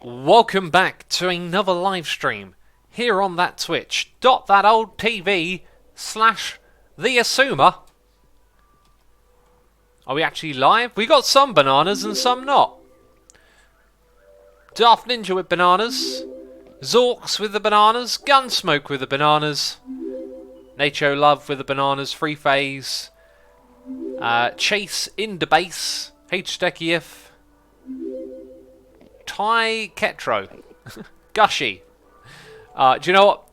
Welcome back to another live stream here on that Twitch. That old TV / the Assumer. Are we actually live? We got some bananas and some not. Daft Ninja with bananas. Zorks with the bananas. Gunsmoke with the bananas. Nacho Love with the bananas. Free Phase. Chase in the base. H-Stekif. Ty Ketro. Gushy. Do you know what?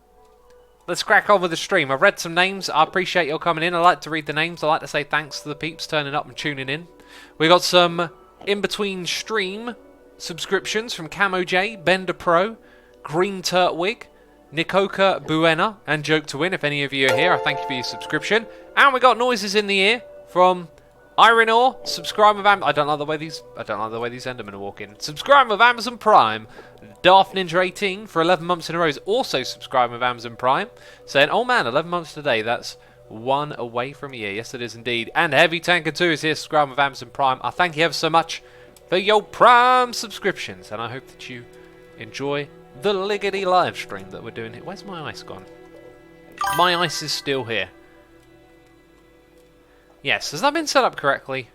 Let's crack on with the stream. I've read some names. I appreciate your coming in. I like to read the names. I like to say thanks to the peeps turning up and tuning in. We got some in-between stream subscriptions from Camo J, Bender Pro, Green Turtwig, Nikoka Buena, and Joke to Win. If any of you are here, I thank you for your subscription. And we got noises in the ear from Iron Ore, subscribe with I don't like the way these Endermen are walking. Subscribe with Amazon Prime. Daft Ninja 18 for 11 months in a row is also subscribing with Amazon Prime, saying, "Oh man, 11 months today. That's one away from a year." Yes, it is indeed. And Heavy Tanker 2 is here, subscribing with Amazon Prime. I thank you ever so much for your Prime subscriptions, and I hope that you enjoy the Liggity live stream that we're doing here. Where's my ice gone? My ice is still here. Yes, has that been set up correctly?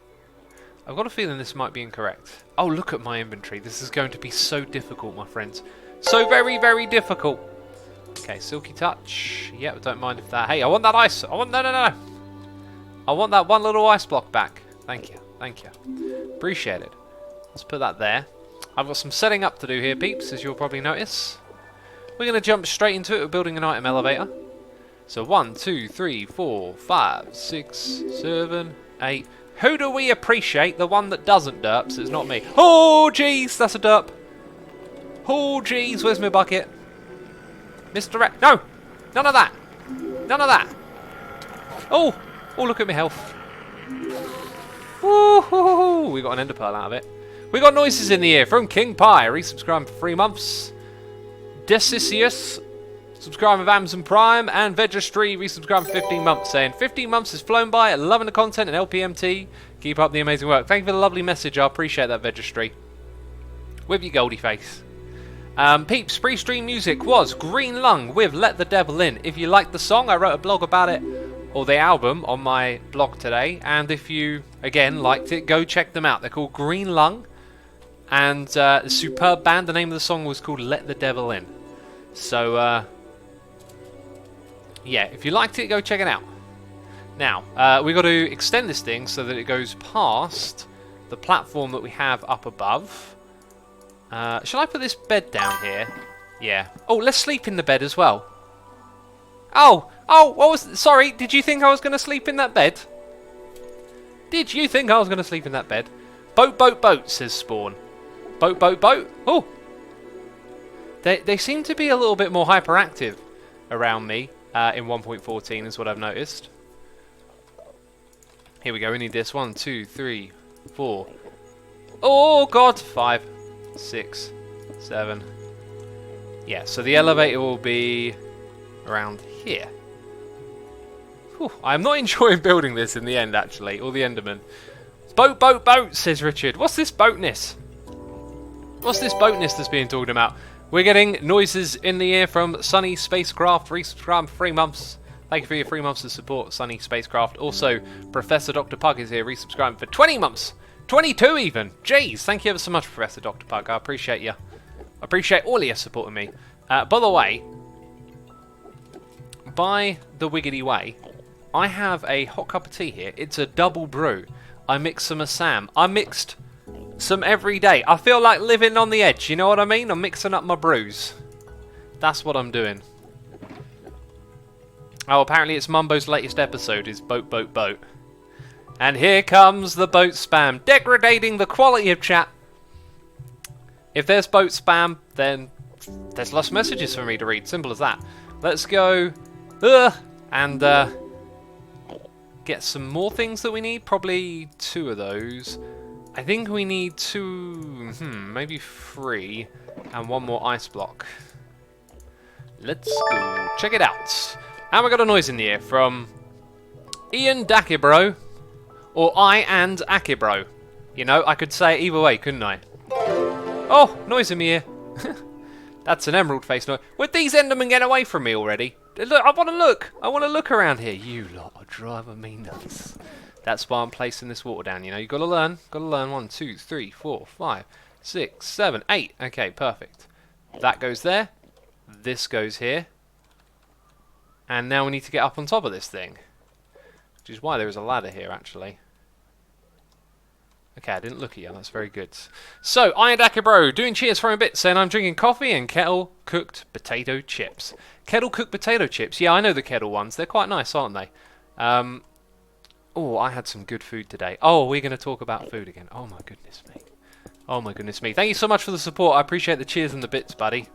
I've got a feeling this might be incorrect. Oh, look at my inventory. This is going to be so difficult, my friends. So very, very difficult. Okay, Silky Touch. Yeah, don't mind if that... Hey, I want that ice. I want... No. I want that one little ice block back. Thank you. Thank you. Appreciate it. Let's put that there. I've got some setting up to do here, peeps, as you'll probably notice. We're going to jump straight into it. We're building an item elevator. So 1, 2, 3, 4, 5, 6, 7, 8. Who do we appreciate? The one that doesn't derp, so it's not me. Oh, jeez, that's a derp. Oh, jeez, where's my bucket? Mr. Rat. No! None of that. None of that. Oh, look at my health. Woo-hoo-hoo-hoo. We got an ender pearl out of it. We got noises in the ear from King Pie, resubscribing for 3 months. Decisius, subscribing with Amazon Prime, and Vegistry resubscribing for 15 months, saying 15 months has flown by, loving the content and LPMT. Keep up the amazing work. Thank you for the lovely message. I appreciate that, Vegistry. With your goldie face. Peeps, pre-stream music was Green Lung with Let the Devil In. If you like the song, I wrote a blog about it, or the album, on my blog today. And if you, again, liked it, go check them out. They're called Green Lung. And the superb band, the name of the song was called Let the Devil In. So, yeah, if you liked it, go check it out. Now, we've got to extend this thing so that it goes past the platform that we have up above. Shall I put this bed down here? Yeah. Oh, let's sleep in the bed as well. Oh, what was... Sorry, did you think I was going to sleep in that bed? Did you think I was going to sleep in that bed? Boat, says Spawn. Boat. Oh! They seem to be a little bit more hyperactive around me. In 1.14 is what I've noticed. Here we go, we need this. 1, 2, 3, 4. Oh god! 5, 6, 7. Yeah, so the elevator will be around here. Whew, I'm not enjoying building this in the end, actually. All the Endermen. Boat, says Richard. What's this boatness? What's this boatness that's being talked about? We're getting noises in the ear from Sunny Spacecraft, resubscribed for 3 months. Thank you for your 3 months of support, Sunny Spacecraft. Also, Professor Dr. Pug is here, resubscribing for 20 months. 22 even. Jeez, thank you ever so much, Professor Dr. Pug. I appreciate you. I appreciate all of you supporting me. By the way, by the wiggity way, I have a hot cup of tea here. It's a double brew. I mixed some Assam. I mixed some every day. I feel like living on the edge, you know what I mean? I'm mixing up my brews. That's what I'm doing. Oh, apparently it's Mumbo's latest episode is Boat. And here comes the boat spam, degrading the quality of chat. If there's boat spam, then there's less messages for me to read. Simple as that. Let's go and get some more things that we need. Probably 2 of those. I think we need 2, maybe 3, and 1 more ice block. Let's go check it out. And we got a noise in the ear from Ian Dakibro, or I and Akibro. You know, I could say it either way, couldn't I? Oh, noise in my ear. That's an emerald face. No, would these Endermen get away from me already? Look, I want to look. I want to look around here. You lot are driving me nuts. That's why I'm placing this water down. You know, you got to learn. Got to learn. 1, 2, 3, 4, 5, 6, 7, 8. Okay, perfect. That goes there. This goes here. And now we need to get up on top of this thing. Which is why there is a ladder here, actually. Okay, I didn't look at you. That's very good. So, Iron Daka Bro, doing cheers for a bit, saying I'm drinking coffee and kettle-cooked potato chips. Kettle-cooked potato chips? Yeah, I know the kettle ones. They're quite nice, aren't they? Oh, I had some good food today. Oh, we're going to talk about food again. Oh, my goodness me. Oh, my goodness me. Thank you so much for the support. I appreciate the cheers and the bits, buddy.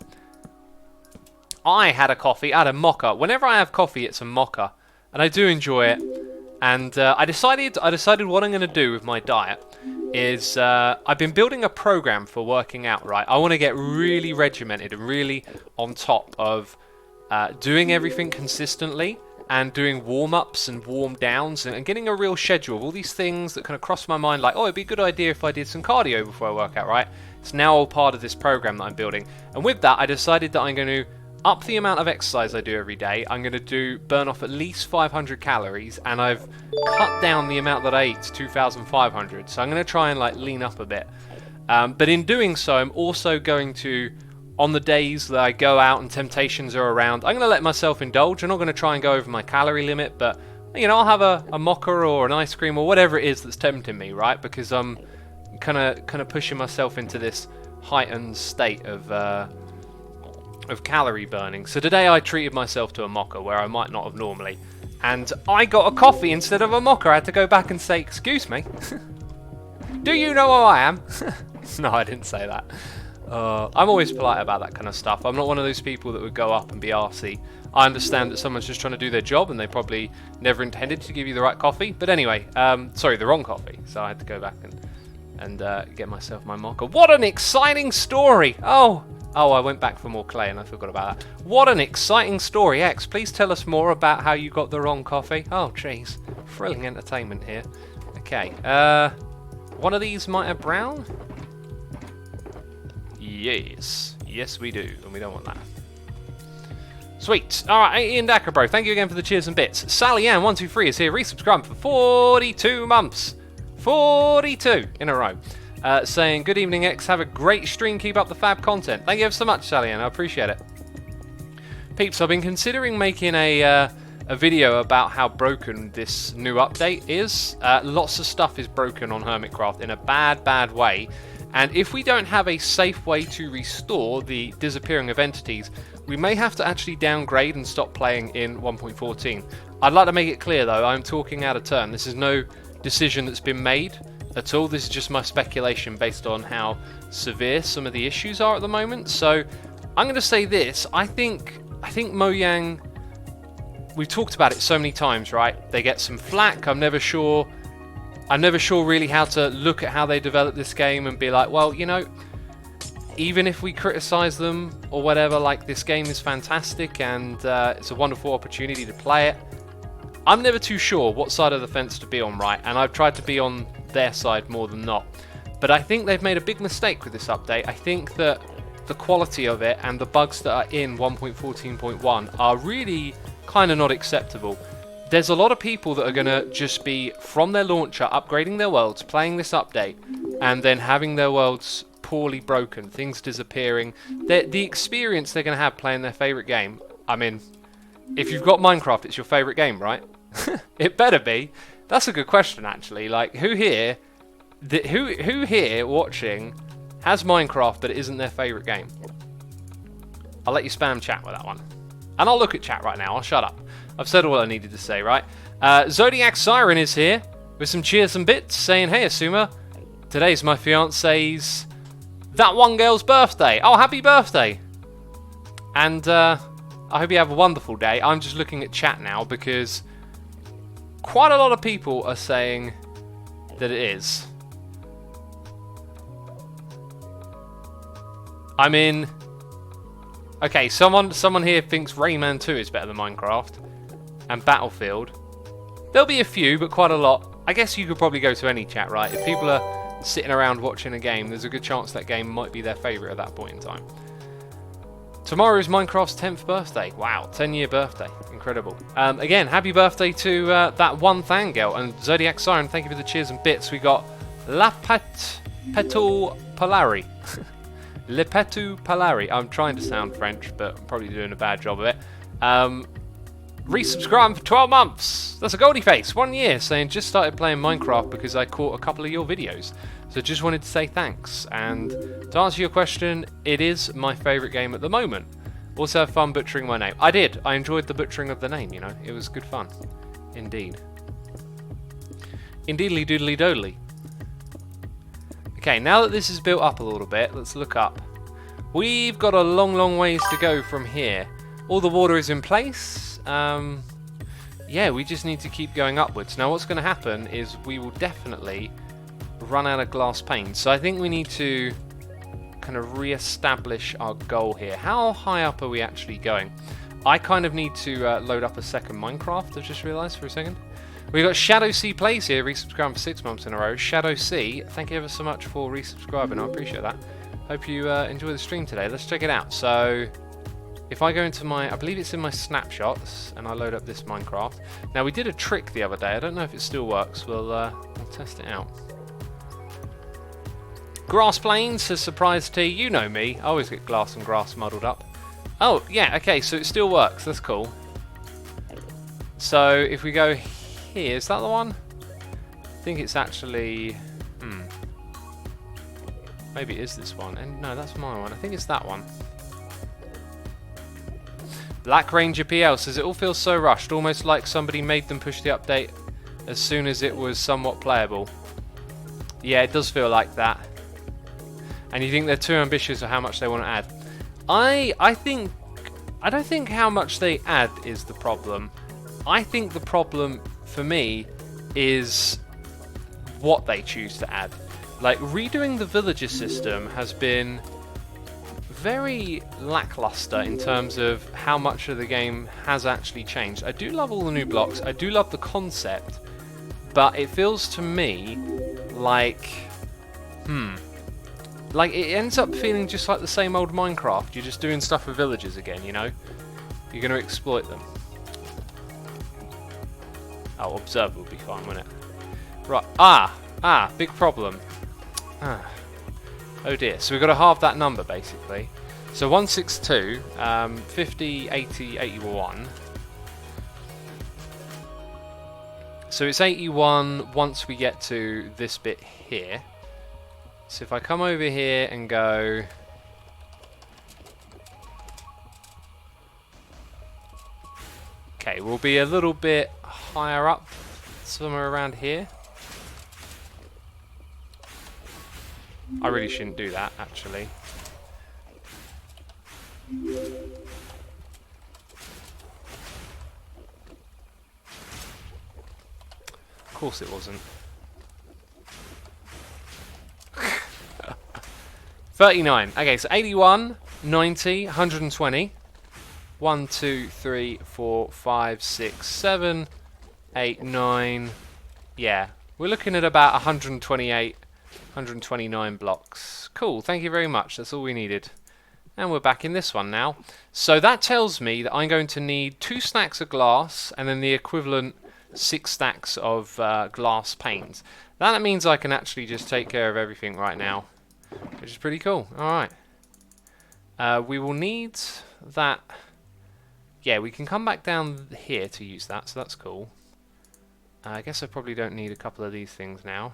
I had a coffee. I had a mocha. Whenever I have coffee, it's a mocha. And I do enjoy it. And I decided what I'm going to do with my diet is I've been building a program for working out, right? I want to get really regimented and really on top of doing everything consistently and doing warm-ups and warm-downs and getting a real schedule of all these things that kind of cross my mind like, oh, it'd be a good idea if I did some cardio before I work out, right? It's now all part of this program that I'm building. And with that, I decided that I'm going to up the amount of exercise I do every day. I'm going to burn off at least 500 calories, and I've cut down the amount that I eat to 2,500. So I'm going to try and like lean up a bit. But in doing so, I'm also going to, on the days that I go out and temptations are around, I'm going to let myself indulge. I'm not going to try and go over my calorie limit, but you know, I'll have a mocha or an ice cream or whatever it is that's tempting me, right? Because I'm kind of pushing myself into this heightened state of calorie burning. So today I treated myself to a mocha where I might not have normally, and I got a coffee instead of a mocha. I had to go back and say, excuse me, do you know who I am? No, I didn't say that. I'm always polite about that kind of stuff. I'm not one of those people that would go up and be arsey. I understand that someone's just trying to do their job and they probably never intended to give you the right coffee, but anyway, sorry, the wrong coffee. So I had to go back and get myself my mocha. What an exciting story! Oh, I went back for more clay and I forgot about that. What an exciting story. X, please tell us more about how you got the wrong coffee. Oh, jeez. Thrilling entertainment here. Okay. One of these might have brown? Yes. Yes, we do. And we don't want that. Sweet. Alright, Ian Daka, bro. Thank you again for the cheers and bits. Sally Ann 123 is here. Resubscribed for 42 months. 42 in a row. Saying, good evening, X. Have a great stream. Keep up the fab content. Thank you ever so much, Sally Ann. I appreciate it. Peeps, I've been considering making a video about how broken this new update is. Lots of stuff is broken on Hermitcraft in a bad way. And if we don't have a safe way to restore the disappearing of entities, we may have to actually downgrade and stop playing in 1.14. I'd like to make it clear, though, I'm talking out of turn. This is no decision that's been made at all. This is just my speculation based on how severe some of the issues are at the moment. So I'm going to say this. I think Mojang, we've talked about it so many times, right? They get some flack. I'm never sure really how to look at how they develop this game and be like, well, you know, even if we criticize them or whatever, like, this game is fantastic and it's a wonderful opportunity to play it. I'm never too sure what side of the fence to be on, right? And I've tried to be on their side more than not. But I think they've made a big mistake with this update. I think that the quality of it and the bugs that are in 1.14.1 are really kind of not acceptable. There's a lot of people that are going to just be, from their launcher, upgrading their worlds, playing this update, and then having their worlds poorly broken, things disappearing. The experience they're going to have playing their favourite game, I mean, if you've got Minecraft, it's your favourite game, right? It better be. That's a good question, actually. Like, who here watching has Minecraft but it isn't their favourite game? I'll let you spam chat with that one. And I'll look at chat right now. I'll shut up. I've said all I needed to say, right? Zodiac Siren is here with some cheers and bits, saying, hey, Asuma, today's my fiance's that one girl's birthday. Oh, happy birthday. And I hope you have a wonderful day. I'm just looking at chat now because quite a lot of people are saying that it is. I mean, okay, someone here thinks Rayman 2 is better than Minecraft and Battlefield. There'll be a few, but quite a lot. I guess you could probably go to any chat, right? If people are sitting around watching a game, there's a good chance that game might be their favourite at that point in time. Tomorrow is Minecraft's 10th birthday. Wow, 10-year birthday. Incredible. Again, happy birthday to that one Thangel. And Zodiac Siren, thank you for the cheers and bits. We got Petal Polari. Le Petu Polari. I'm trying to sound French, but I'm probably doing a bad job of it. Resubscribe for 12 months. That's a Goldie Face. 1 year saying just started playing Minecraft because I caught a couple of your videos. So just wanted to say thanks. And to answer your question, it is my favourite game at the moment. Also have fun butchering my name. I did. I enjoyed the butchering of the name, you know. It was good fun. Indeed. Indeedly doodly doodly. Okay, now that this is built up a little bit, let's look up. We've got a long ways to go from here. All the water is in place. Yeah, we just need to keep going upwards. Now what's going to happen is we will definitely run out of glass panes. So I think we need to kind of re-establish our goal here. How high up are we actually going? I kind of need to load up a second Minecraft, I've just realised for a second. We've got Shadow C Plays here, resubscribing for 6 months in a row. Shadow C, thank you ever so much for resubscribing, I appreciate that. Hope you enjoy the stream today. Let's check it out. So if I go into my, I believe it's in my snapshots, and I load up this Minecraft. Now we did a trick the other day, I don't know if it still works, we'll test it out. Grass Plains says Surprise T, you know me, I always get glass and grass muddled up. Oh, yeah, okay, so it still works, that's cool. So if we go here, is that the one? I think it's actually, maybe it is this one, and no, that's my one, I think it's that one. Black Ranger PL says it all feels so rushed, almost like somebody made them push the update as soon as it was somewhat playable. Yeah, it does feel like that. And you think they're too ambitious for how much they want to add. I don't think how much they add is the problem. I think the problem for me is what they choose to add. Like redoing the villager system has been very lackluster in terms of how much of the game has actually changed. I do love all the new blocks, I do love the concept, but it feels to me like, like it ends up feeling just like the same old Minecraft. You're just doing stuff with villagers again, you know? You're going to exploit them. Oh, observe would be fine, wouldn't it? Right, big problem. Oh dear, so we've got to halve that number basically. So 162, 50, 80, 81. So it's 81 once we get to this bit here. So if I come over here and go... Okay, we'll be a little bit higher up, somewhere around here. I really shouldn't do that, actually. Of course it wasn't. 39. Okay, so 81, 90, 120. 1, 2, 3, 4, 5, 6, 7, 8, 9. Yeah, we're looking at about 128, 129 blocks. Cool, thank you very much. That's all we needed. And we're back in this one now. So that tells me that I'm going to need 2 stacks of glass and then the equivalent 6 stacks of glass panes. That means I can actually just take care of everything right now, which is pretty cool. Alright. We will need that. Yeah, we can come back down here to use that, so that's cool. I guess I probably don't need a couple of these things now.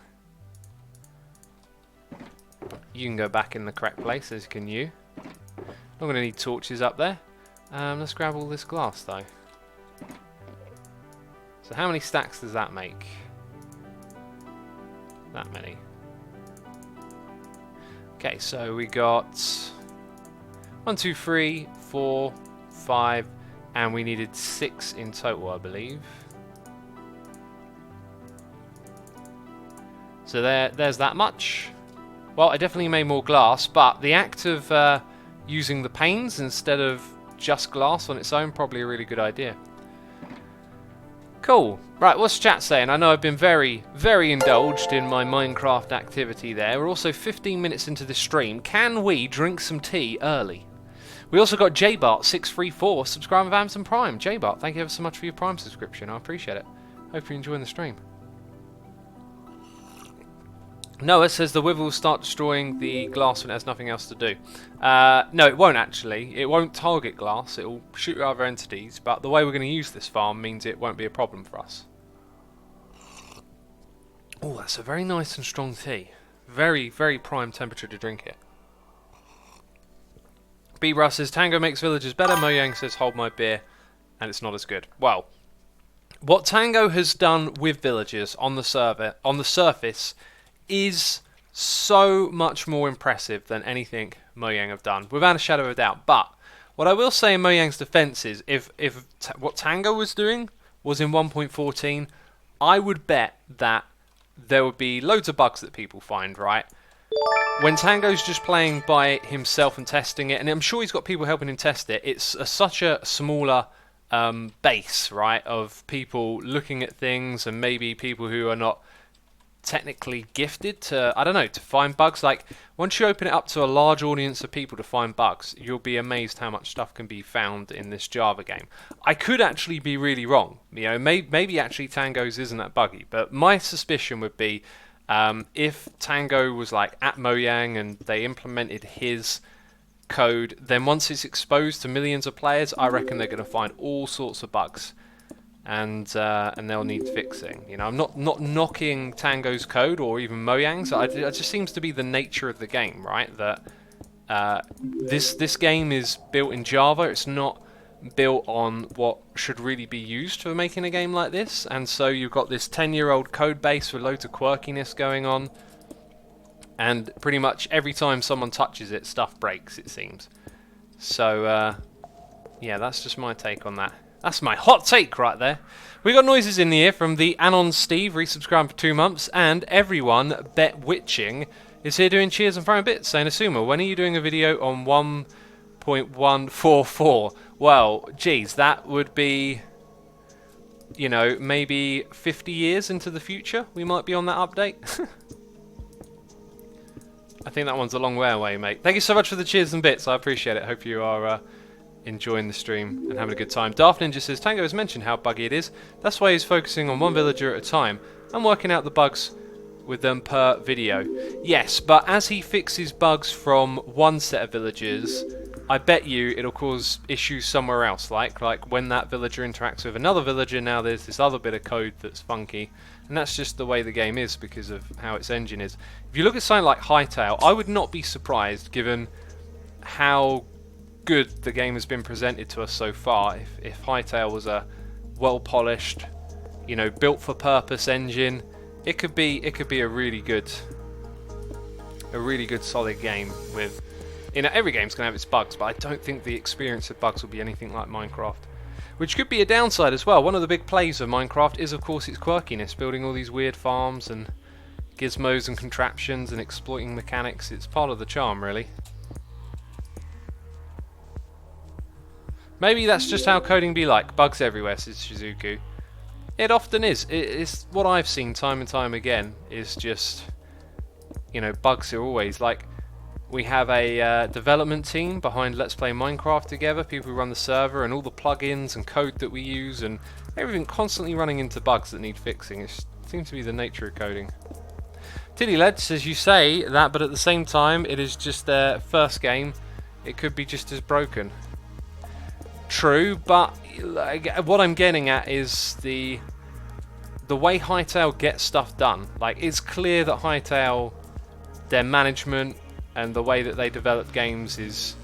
You can go back in the correct place, as can you. Not going to need torches up there. Let's grab all this glass, though. So how many stacks does that make? That many. Okay, so we got 1, 2, 3, 4, 5, and we needed 6 in total, I believe. So there's that much. Well, I definitely made more glass, but the act of using the panes instead of just glass on its own, probably a really good idea. Cool. Right, what's chat saying? I know I've been very, very indulged in my Minecraft activity there. We're also 15 minutes into the stream. Can we drink some tea early? We also got JBart634 subscribing with Amazon Prime. JBart, thank you ever so much for your Prime subscription. I appreciate it. Hope you're enjoying the stream. Noah says the Wither will start destroying the glass when it has nothing else to do. No, it won't actually. It won't target glass. It will shoot at other entities. But the way we're going to use this farm means it won't be a problem for us. Oh, that's a very nice and strong tea. Very, very prime temperature to drink it. B. Russ says Tango makes villagers better. Mojang says hold my beer, and it's not as good. Well, what Tango has done with villagers on the server, on the surface, is so much more impressive than anything Mojang have done, without a shadow of a doubt. But what I will say in Mojang's defense is, if what Tango was doing was in 1.14, I would bet that there would be loads of bugs that people find, right? When Tango's just playing by himself and testing it, and I'm sure he's got people helping him test it, it's such a smaller base, right, of people looking at things, and maybe people who are not technically gifted to, I don't know, to find bugs. Like, once you open it up to a large audience of people to find bugs, you'll be amazed how much stuff can be found in this Java game. I could actually be really wrong, you know, maybe actually Tango's isn't that buggy, but my suspicion would be if Tango was like at Mojang and they implemented his code, then once it's exposed to millions of players, I reckon they're going to find all sorts of bugs. And they'll need fixing. You know, I'm not knocking Tango's code or even Mojang's. It just seems to be the nature of the game, right? That this game is built in Java. It's not built on what should really be used for making a game like this. And so you've got this 10-year-old code base with loads of quirkiness going on. And pretty much every time someone touches it, stuff breaks, it seems. So, yeah, that's just my take on that. That's my hot take right there. We got noises in the ear from the Anon Steve, resubscribed for 2 months, and everyone Bet Witching is here doing cheers and throwing bits, saying, Asuma, when are you doing a video on 1.144? Well, geez, that would be, you know, maybe 50 years into the future. We might be on that update. I think that one's a long way away, mate. Thank you so much for the cheers and bits. I appreciate it. Hope you are enjoying the stream and having a good time. Daft Ninja says, Tango has mentioned how buggy it is. That's why he's focusing on one villager at a time and working out the bugs with them per video. Yes, but as he fixes bugs from one set of villagers, I bet you it'll cause issues somewhere else. Like when that villager interacts with another villager, now there's this other bit of code that's funky. And that's just the way the game is because of how its engine is. If you look at something like Hytale, I would not be surprised, given how good the game has been presented to us so far, if Hytale was a well-polished, you know, built-for-purpose engine, it could be a really good solid game. With, you know, every game's gonna have its bugs, but I don't think the experience of bugs will be anything like Minecraft, which could be a downside as well. One of the big plays of Minecraft is, of course, its quirkiness, building all these weird farms and gizmos and contraptions and exploiting mechanics. It's part of the charm, really. Maybe that's just how coding be like. Bugs everywhere, says Shizuku. It often is. It's what I've seen time and time again, is just, you know, bugs are always like, we have a development team behind Let's Play Minecraft together, people who run the server and all the plugins and code that we use, and everything constantly running into bugs that need fixing. It seems to be the nature of coding. Tiddyled says, you say that, but at the same time, it is just their first game. It could be just as broken. True, but what I'm getting at is the way Hytale gets stuff done. Like, it's clear that Hytale, their management and the way that they develop games is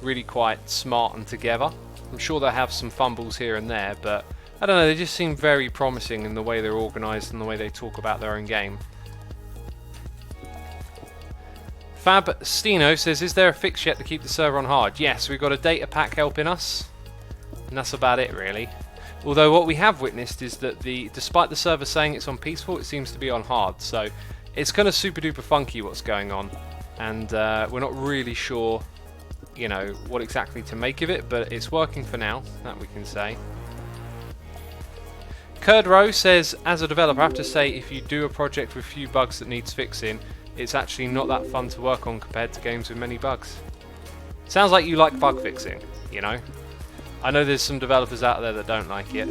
really quite smart and together. I'm sure they'll have some fumbles here and there, but I don't know, they just seem very promising in the way they're organised and the way they talk about their own game. Fab Stino says, is there a fix yet to keep the server on hard? Yes, we've got a data pack helping us. And that's about it, really. Although what we have witnessed is that despite the server saying it's on peaceful, it seems to be on hard. So it's kind of super duper funky what's going on, and we're not really sure, you know, what exactly to make of it. But it's working for now, that we can say. Kurdrow says, as a developer, I have to say, if you do a project with few bugs that needs fixing, it's actually not that fun to work on compared to games with many bugs. Sounds like you like bug fixing, you know? I know there's some developers out there that don't like it.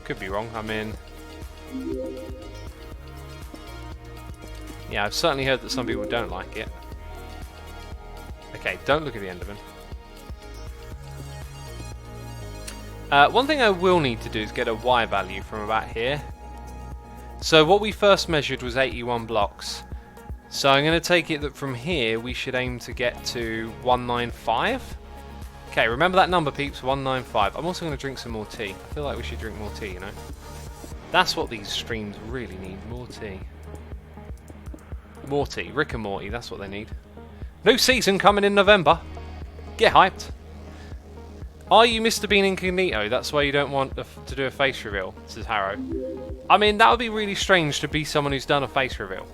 Could be wrong, I mean... Yeah, I've certainly heard that some people don't like it. Okay, don't look at the Enderman. One thing I will need to do is get a Y value from about here. So what we first measured was 81 blocks. So I'm going to take it that from here we should aim to get to 195. Okay, remember that number, peeps, 195. I'm also going to drink some more tea. I feel like we should drink more tea, you know? That's what these streams really need, more tea. Morty, Rick and Morty, that's what they need. New season coming in November. Get hyped. Are you Mr. Bean Incognito? That's why you don't want to do a face reveal, says Harrow. I mean, that would be really strange to be someone who's done a face reveal.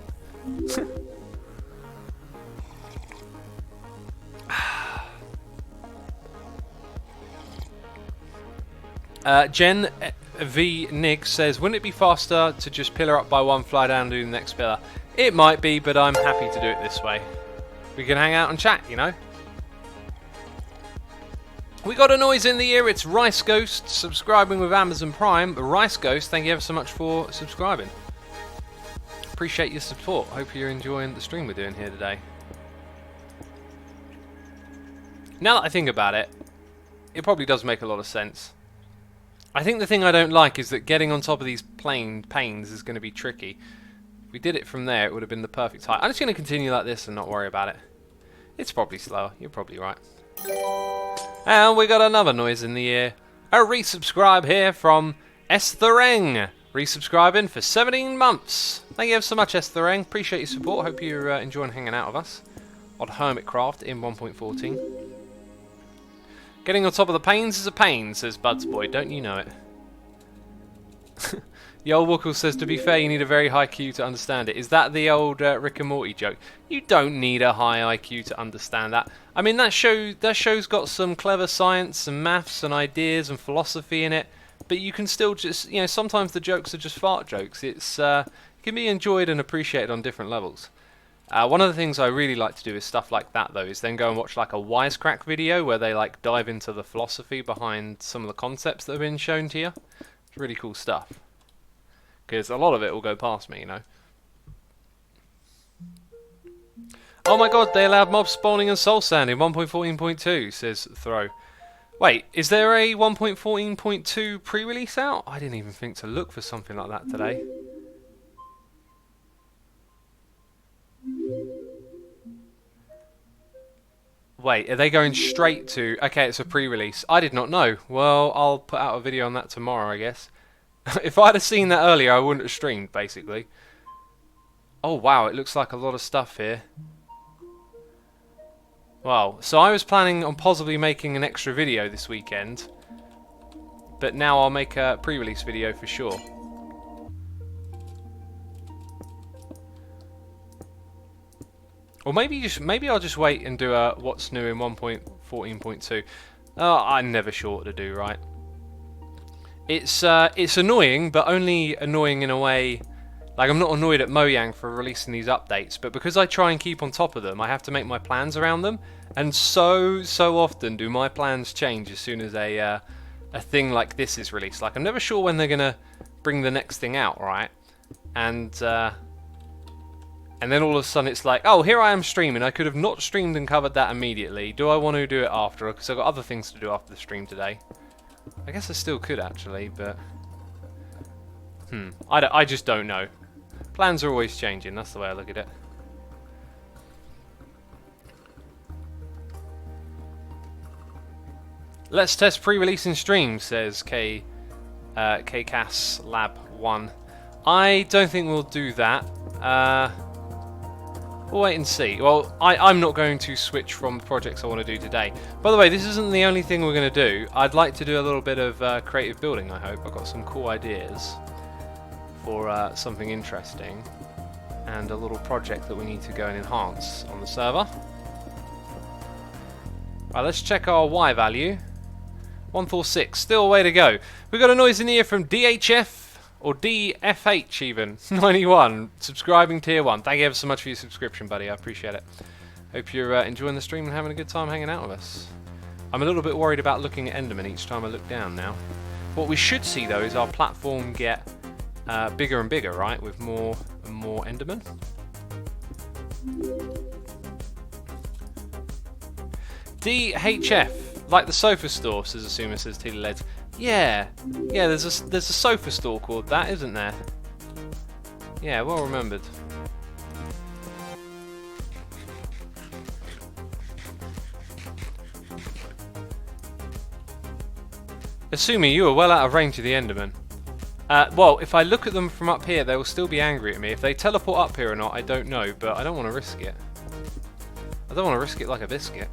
Jen V. Nig says, wouldn't it be faster to just pillar up by one, fly down and do the next pillar? It might be, but I'm happy to do it this way. We can hang out and chat, you know? We got a noise in the ear, it's Rice Ghost subscribing with Amazon Prime. Rice Ghost, thank you ever so much for subscribing. Appreciate your support. Hope you're enjoying the stream we're doing here today. Now that I think about it, it probably does make a lot of sense. I think the thing I don't like is that getting on top of these panes is going to be tricky. If we did it from there, it would have been the perfect height. I'm just going to continue like this and not worry about it. It's probably slower. You're probably right. And we got another noise in the ear. A resubscribe here from Esthereng. Resubscribing for 17 months. Thank you ever so much, Esthereng. Appreciate your support. Hope you're enjoying hanging out with us on Hermitcraft in 1.14. Getting on top of the panes is a pain, says Buds Boy. Don't you know it? Yo Wookle says, to be fair, you need a very high IQ to understand it. Is that the old Rick and Morty joke? You don't need a high IQ to understand that. I mean, that show's got some clever science and maths and ideas and philosophy in it, but you can still just, you know, sometimes the jokes are just fart jokes. It can be enjoyed and appreciated on different levels. One of the things I really like to do is stuff like that, though, is then go and watch like a wisecrack video where they like dive into the philosophy behind some of the concepts that have been shown to you. It's really cool stuff. Because a lot of it will go past me, you know. Oh my god, they allowed mob spawning and soul sand in 1.14.2, says Throw. Wait, is there a 1.14.2 pre-release out? I didn't even think to look for something like that today. Wait, are they going straight to... Okay, it's a pre-release. I did not know. Well, I'll put out a video on that tomorrow, I guess. If I'd have seen that earlier, I wouldn't have streamed, basically. Oh, wow, it looks like a lot of stuff here. Wow, so I was planning on possibly making an extra video this weekend. But now I'll make a pre-release video for sure. Or maybe I'll just wait and do a what's new in 1.14.2. Oh, I'm never sure what to do, right? It's annoying, but only annoying in a way. Like, I'm not annoyed at Mojang for releasing these updates, but because I try and keep on top of them, I have to make my plans around them. And so often do my plans change as soon as a thing like this is released. Like, I'm never sure when they're gonna bring the next thing out, right? And then all of a sudden it's like, oh, here I am streaming. I could have not streamed and covered that immediately. Do I want to do it after? Because I've got other things to do after the stream today. I guess I still could actually, but... I just don't know. Plans are always changing. That's the way I look at it. Let's test pre-releasing streams, says KCAS Lab 1. I don't think we'll do that. We'll wait and see. Well, I'm not going to switch from the projects I want to do today. By the way, this isn't the only thing we're going to do. I'd like to do a little bit of creative building, I hope. I've got some cool ideas for something interesting. And a little project that we need to go and enhance on the server. Right, let's check our Y value. 146, still a way to go. We got a noise in here from DHF. Or DFH even, 91, subscribing tier 1. Thank you ever so much for your subscription, buddy. I appreciate it. Hope you're enjoying the stream and having a good time hanging out with us. I'm a little bit worried about looking at Enderman each time I look down now. What we should see though is our platform get bigger and bigger, right? With more and more Endermen. DHF, like the sofa store, says Asuma, says Leds. Yeah, there's a sofa store called that, isn't there? Yeah, well remembered. Asumi, you are well out of range of the Enderman. Well, if I look at them from up here, they will still be angry at me. If they teleport up here or not, I don't know, but I don't want to risk it. I don't want to risk it like a biscuit.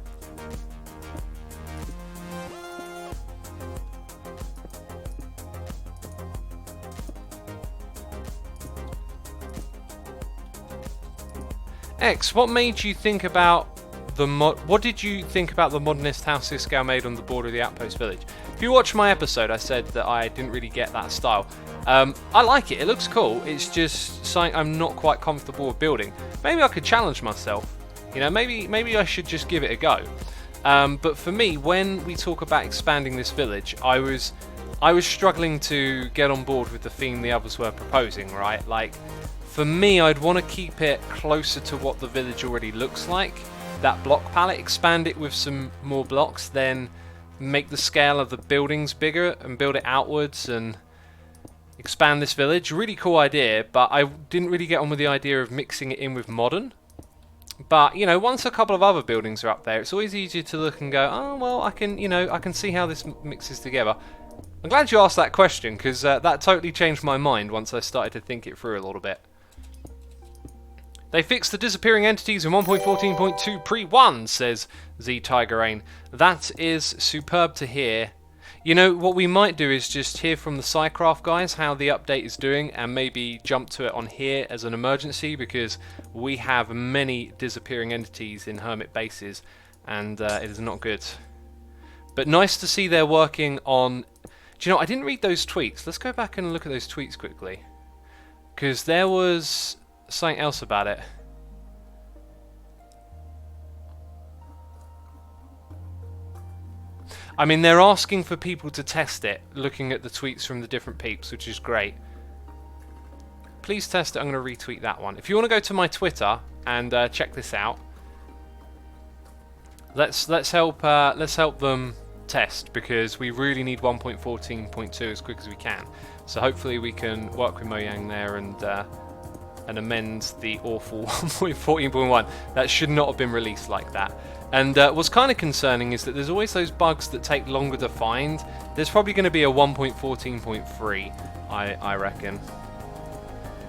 X, what made you think about the what did you think about the modernist house Iskall made on the border of the outpost village? If you watch my episode, I said that I didn't really get that style. I like it. It looks cool. It's just something I'm not quite comfortable with building. Maybe I could challenge myself. You know, maybe I should just give it a go. But for me, when we talk about expanding this village, I was struggling to get on board with the theme the others were proposing. Right, like. For me, I'd want to keep it closer to what the village already looks like. That block palette, expand it with some more blocks, then make the scale of the buildings bigger and build it outwards and expand this village. Really cool idea, but I didn't really get on with the idea of mixing it in with modern. But, you know, once a couple of other buildings are up there, it's always easier to look and go, oh, well, I can see how this mixes together. I'm glad you asked that question, because that totally changed my mind once I started to think it through a little bit. They fixed the disappearing entities in 1.14.2 pre-1, says Z Tigerain. That is superb to hear. You know, what we might do is just hear from the Psycraft guys how the update is doing and maybe jump to it on here as an emergency, because we have many disappearing entities in Hermit bases and it is not good. But nice to see they're working on... Do you know, I didn't read those tweets. Let's go back and look at those tweets quickly. Because there was... something else about it. I mean, they're asking for people to test it, looking at the tweets from the different peeps, which is great. Please test it. I'm going to retweet that one. If you want to go to my Twitter and check this out, let's help them test, because we really need 1.14.2 as quick as we can. So hopefully we can work with Mojang there and amend the awful 1.14.1. That should not have been released like that. And what's kind of concerning is that there's always those bugs that take longer to find. There's probably going to be a 1.14.3, I reckon.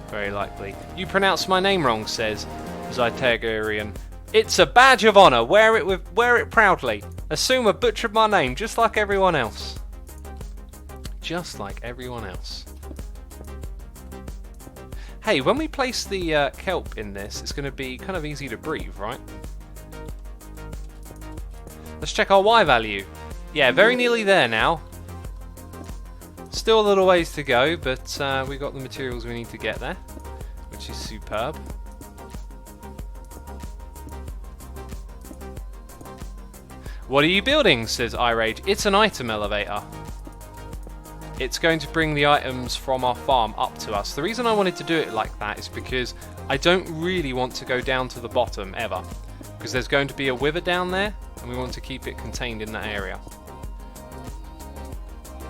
Very likely. You pronounced my name wrong, says Zytegarian. It's a badge of honour. Wear it proudly. Asuma butchered my name just like everyone else. Just like everyone else. Hey, when we place the kelp in this, it's going to be kind of easy to breathe, right? Let's check our Y value. Yeah, very nearly there now. Still a little ways to go, but we got the materials we need to get there, which is superb. What are you building, says iRage. It's an item elevator. It's going to bring the items from our farm up to us. The reason I wanted to do it like that is because I don't really want to go down to the bottom ever, because there's going to be a wither down there and we want to keep it contained in that area.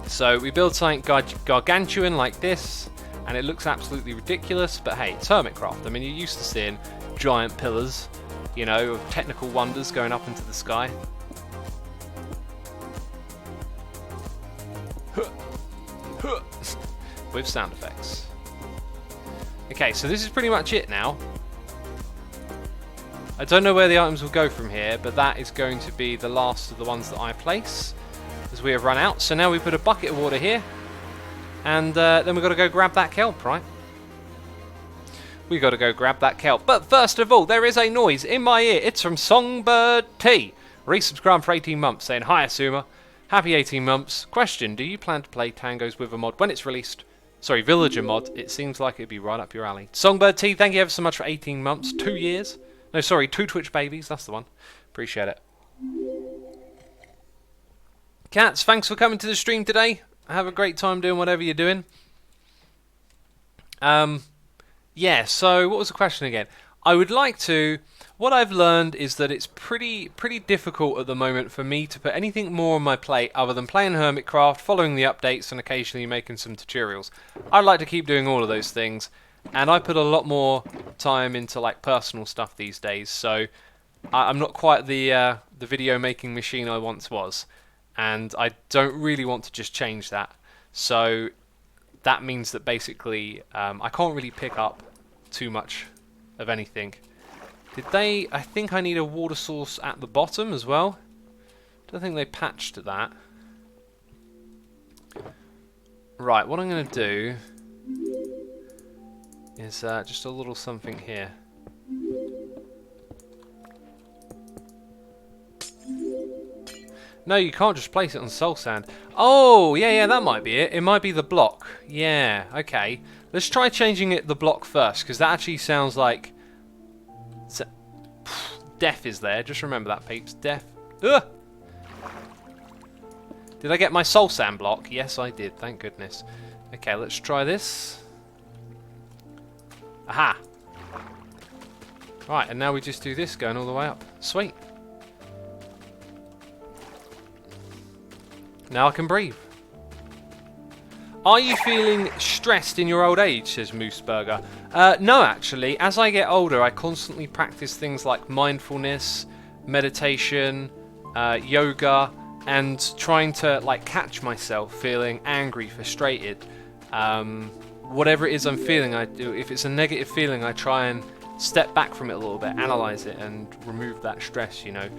So we build something gargantuan like this and it looks absolutely ridiculous, but hey, it's Hermitcraft. I mean, you're used to seeing giant pillars, you know, of technical wonders going up into the sky. With sound effects. Okay, so this is pretty much it now. I don't know where the items will go from here, but that is going to be the last of the ones that I place, as we have run out. So now we put a bucket of water here, and then we've got to go grab that kelp, right? We've got to go grab that kelp. But first of all, there is a noise in my ear. It's from Songbird T. Resubscribed for 18 months, saying, "Hi, Asuma. Happy 18 months. Question, do you plan to play Tangos with a mod when it's released?" Sorry, Villager mod. It seems like it'd be right up your alley. Songbird T, thank you ever so much for 18 months. 2 years. No, sorry, 2 Twitch babies. That's the one. Appreciate it. Cats, thanks for coming to the stream today. Have a great time doing whatever you're doing. Yeah, so what was the question again? I would like to... What I've learned is that it's pretty difficult at the moment for me to put anything more on my plate other than playing Hermitcraft, following the updates, and occasionally making some tutorials. I'd like to keep doing all of those things, and I put a lot more time into like personal stuff these days, so I'm not quite the video making machine I once was, and I don't really want to just change that. So that means that basically I can't really pick up too much of anything. Did they... I think I need a water source at the bottom as well. Don't think they patched that. Right, what I'm going to do is just a little something here. No, you can't just place it on soul sand. Oh, yeah, that might be it. It might be the block. Yeah, okay. Let's try changing it the block first, because that actually sounds like... Death is there. Just remember that, peeps. Death. Ugh! Did I get my soul sand block? Yes, I did. Thank goodness. Okay, let's try this. Aha! Right, and now we just do this going all the way up. Sweet. Now I can breathe. Are you feeling stressed in your old age, says Mooseburger? No, actually. As I get older, I constantly practice things like mindfulness, meditation, yoga, and trying to like catch myself feeling angry, frustrated. Whatever it is I'm feeling, I do. If it's a negative feeling, I try and step back from it a little bit, analyze it, and remove that stress, you know.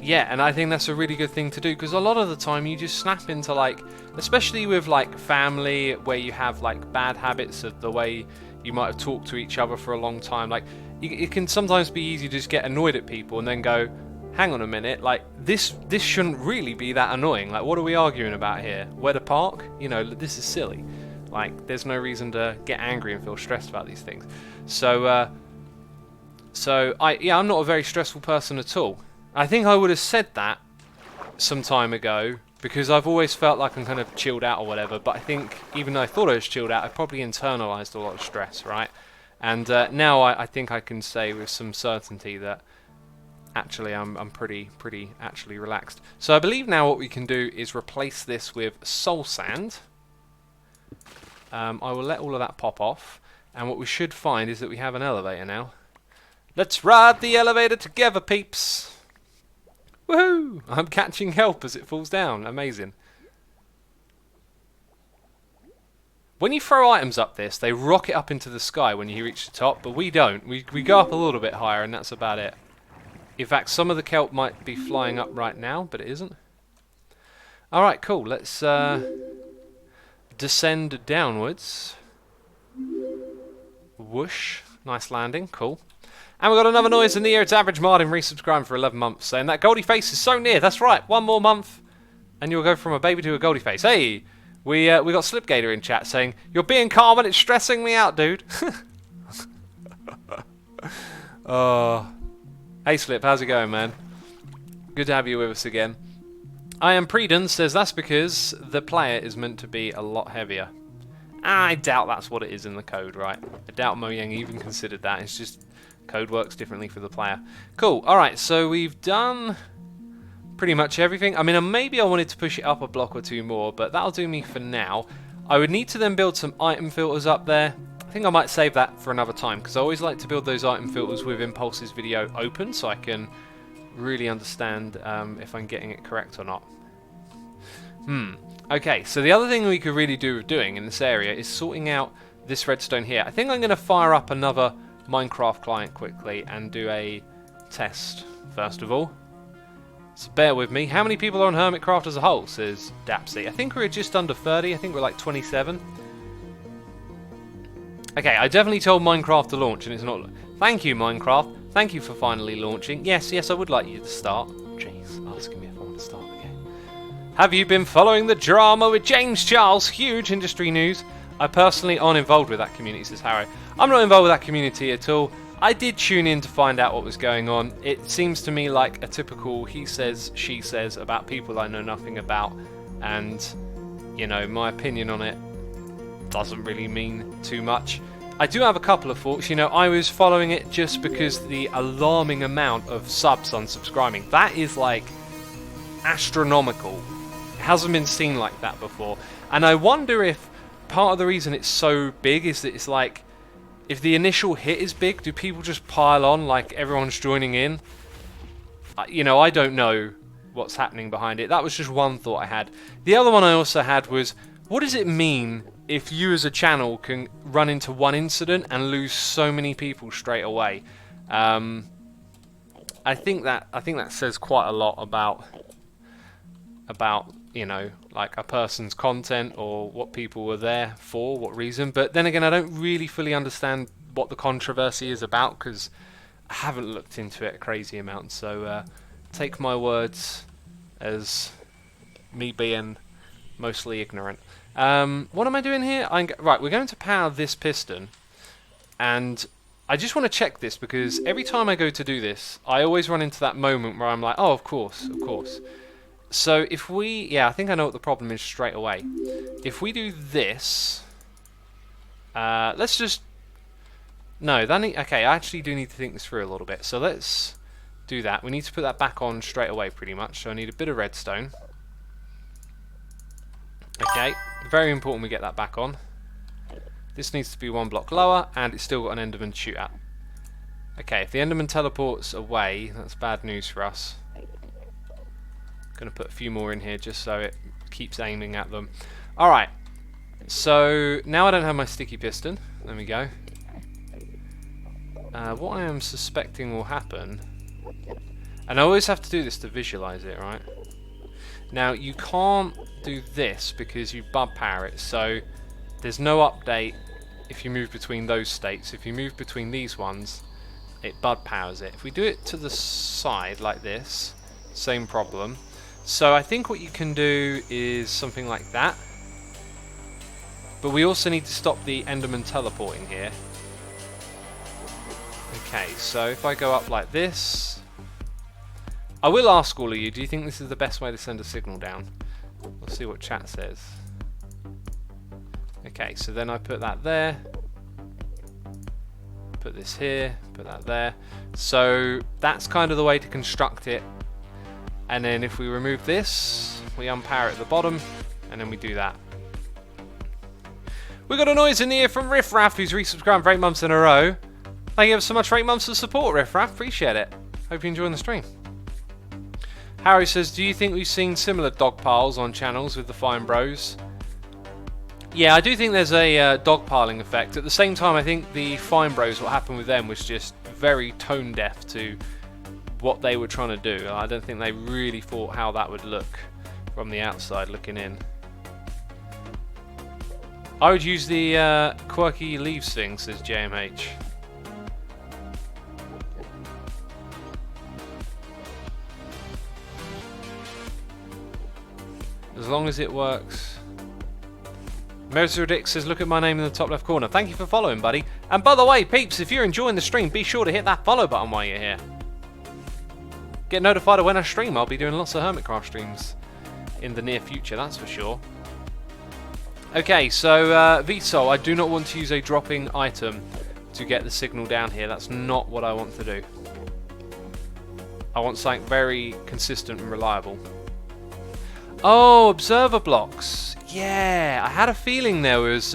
Yeah, and I think that's a really good thing to do, because a lot of the time you just snap into like, especially with like family, where you have like bad habits of the way you might have talked to each other for a long time. Like, it can sometimes be easy to just get annoyed at people and then go, hang on a minute, like this shouldn't really be that annoying. Like, what are we arguing about here? Where to park? You know, this is silly. Like, there's no reason to get angry and feel stressed about these things. So I'm not a very stressful person at all. I think I would have said that some time ago, because I've always felt like I'm kind of chilled out or whatever, but I think even though I thought I was chilled out, I probably internalized a lot of stress, right? And now I think I can say with some certainty that actually I'm pretty actually relaxed. So I believe now what we can do is replace this with soul sand. I will let all of that pop off, and what we should find is that we have an elevator now. Let's ride the elevator together, peeps! Woohoo! I'm catching help as it falls down. Amazing. When you throw items up this, they rocket up into the sky when you reach the top, but we don't. We go up a little bit higher, and that's about it. In fact, some of the kelp might be flying up right now, but it isn't. Alright, cool. Let's descend downwards. Whoosh. Nice landing. Cool. And we've got another noise in the ear. It's Average Martin resubscribing for 11 months, saying that Goldie Face is so near. That's right. One more month, and you'll go from a baby to a Goldie Face. Hey, we got Slipgator in chat saying, you're being calm and it's stressing me out, dude. Oh. Hey, Slip, how's it going, man? Good to have you with us again. I Am Preden says that's because the player is meant to be a lot heavier. I doubt that's what it is in the code, right? I doubt Mojang even considered that. It's just... code works differently for the player. Cool. Alright, so we've done pretty much everything. I mean, maybe I wanted to push it up a block or two more, but that'll do me for now. I would need to then build some item filters up there. I think I might save that for another time, because I always like to build those item filters with Impulse's video open, so I can really understand if I'm getting it correct or not. Okay, so the other thing we could really do with doing in this area is sorting out this redstone here. I think I'm going to fire up another Minecraft client quickly and do a test first of all. So bear with me. How many people are on Hermitcraft as a whole, says Dapsy. I think we're just under 30. I think we're like 27. Okay, I definitely told Minecraft to launch and it's not... Thank you, Minecraft. Thank you for finally launching. Yes, I would like you to start. Jeez, asking me if I want to start again. Have you been following the drama with James Charles? Huge industry news. I personally aren't involved with that community, says Harry. I'm not involved with that community at all. I did tune in to find out what was going on. It seems to me like a typical he says, she says about people I know nothing about, and you know, my opinion on it doesn't really mean too much. I do have a couple of thoughts. You know, I was following it just because the alarming amount of subs unsubscribing, that is like astronomical. It hasn't been seen like that before. And I wonder if part of the reason it's so big is that it's like, if the initial hit is big, do people just pile on like everyone's joining in? You know, I don't know what's happening behind it. That was just one thought I had. The other one I also had was, what does it mean if you as a channel can run into one incident and lose so many people straight away? I think that says quite a lot about you know, like a person's content or what people were there for, what reason. But then again, I don't really fully understand what the controversy is about because I haven't looked into it a crazy amount. So take my words as me being mostly ignorant. What am I doing here? Right, we're going to power this piston, and I just want to check this because every time I go to do this, I always run into that moment where I'm like, oh, of course, of course. So if we, yeah, I think I know what the problem is straight away. If we do this, let's just, no, okay, I actually do need to think this through a little bit. So let's do that. We need to put that back on straight away pretty much. So I need a bit of redstone. Okay, very important we get that back on. This needs to be one block lower, and it's still got an Enderman to shoot at. Okay, if the Enderman teleports away, that's bad news for us. Going to put a few more in here just so it keeps aiming at them. Alright, so now I don't have my sticky piston. There we go. What I am suspecting will happen, and I always have to do this to visualize it, right? Now you can't do this because you bud power it, so there's no update if you move between those states. If you move between these ones, it bud powers it. If we do it to the side like this, same problem. So I think what you can do is something like that. But we also need to stop the Enderman teleporting here. Okay, so if I go up like this, I will ask all of you, do you think this is the best way to send a signal down? We'll see what chat says. Okay, so then I put that there, put this here, put that there. So that's kind of the way to construct it. And then if we remove this, we unpower it at the bottom, and then we do that. We got a noise in the ear from Riffraff, who's resubscribed for 8 months in a row. Thank you ever so much for 8 months of support, Riffraff. Appreciate it. Hope you're enjoying the stream. Harry says, do you think we've seen similar dog piles on channels with the Fine Bros? Yeah, I do think there's a dog piling effect. At the same time, I think the Fine Bros, what happened with them was just very tone deaf to what they were trying to do. I don't think they really thought how that would look from the outside looking in. I would use the quirky leaves thing, says JMH. As long as it works. Merzodic says, look at my name in the top left corner. Thank you for following, buddy. And by the way, peeps, if you're enjoying the stream, be sure to hit that follow button while you're here. Get notified of when I stream. I'll be doing lots of Hermitcraft streams in the near future, that's for sure. Okay, so VSOL, I do not want to use a dropping item to get the signal down here. That's not what I want to do. I want something very consistent and reliable. Oh, observer blocks. Yeah, I had a feeling there was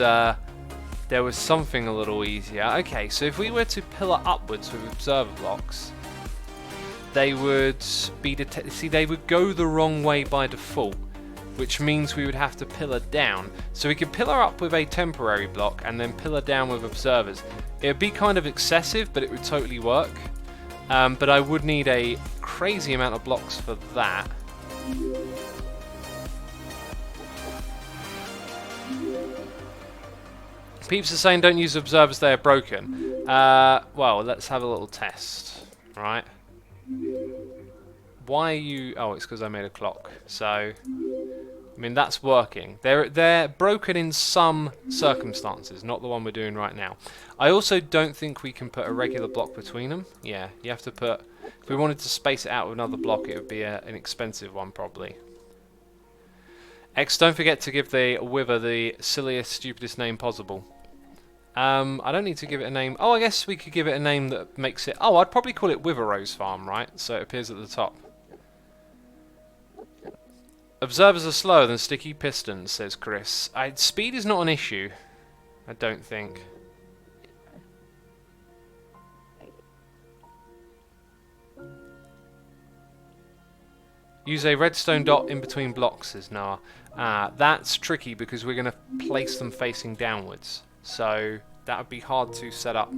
something a little easier. Okay, so if we were to pillar upwards with observer blocks, they would be detected. See, they would go the wrong way by default, which means we would have to pillar down. So we could pillar up with a temporary block and then pillar down with observers. It would be kind of excessive, but it would totally work. But I would need a crazy amount of blocks for that. Peeps are saying don't use observers, they are broken. Well, let's have a little test, right? Why are you... Oh, it's because I made a clock. So, I mean, that's working. They're broken in some circumstances, not the one we're doing right now. I also don't think we can put a regular block between them. Yeah, you have to put... If we wanted to space it out with another block, it would be an expensive one, probably. X, don't forget to give the Wither the silliest, stupidest name possible. I don't need to give it a name. Oh, I guess we could give it a name that makes it... Oh, I'd probably call it Wither Rose Farm, right? So it appears at the top. Observers are slower than sticky pistons, says Chris. Speed is not an issue, I don't think. Use a redstone dot in between blocks, says Noah. That's tricky because we're going to place them facing downwards. So that would be hard to set up.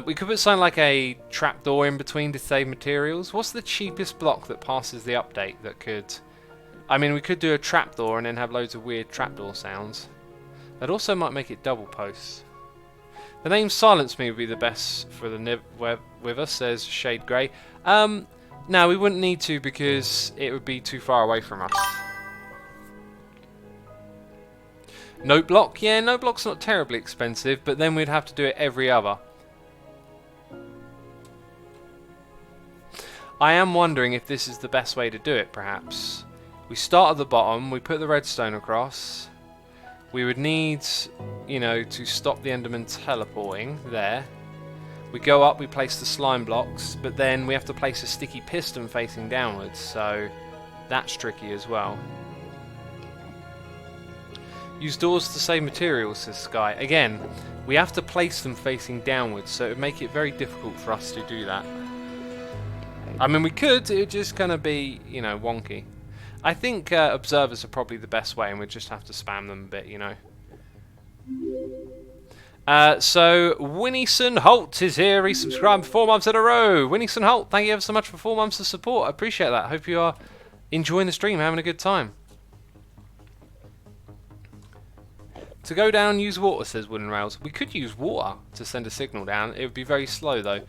We could put something like a trapdoor in between to save materials. What's the cheapest block that passes the update that could... I mean, we could do a trapdoor and then have loads of weird trapdoor sounds. That also might make it double posts. The name Silence Me would be the best for the Wither, says Shade Grey. No, we wouldn't need to because it would be too far away from us. Note block? Yeah, note block's not terribly expensive, but then we'd have to do it every other. I am wondering if this is the best way to do it, perhaps. We start at the bottom, we put the redstone across. We would need, you know, to stop the Enderman teleporting there. We go up, we place the slime blocks, but then we have to place a sticky piston facing downwards, so that's tricky as well. Use doors to save materials, says Sky. Again, we have to place them facing downwards, so it would make it very difficult for us to do that. I mean, we could, it would just kind of be, you know, wonky. I think observers are probably the best way, and we just have to spam them a bit, you know. So, Winnieson Holt is here. He subscribed 4 months in a row. Winnieson Holt, thank you ever so much for 4 months of support. I appreciate that. Hope you are enjoying the stream, having a good time. To go down, use water, says Wooden Rails. We could use water to send a signal down. It would be very slow, though.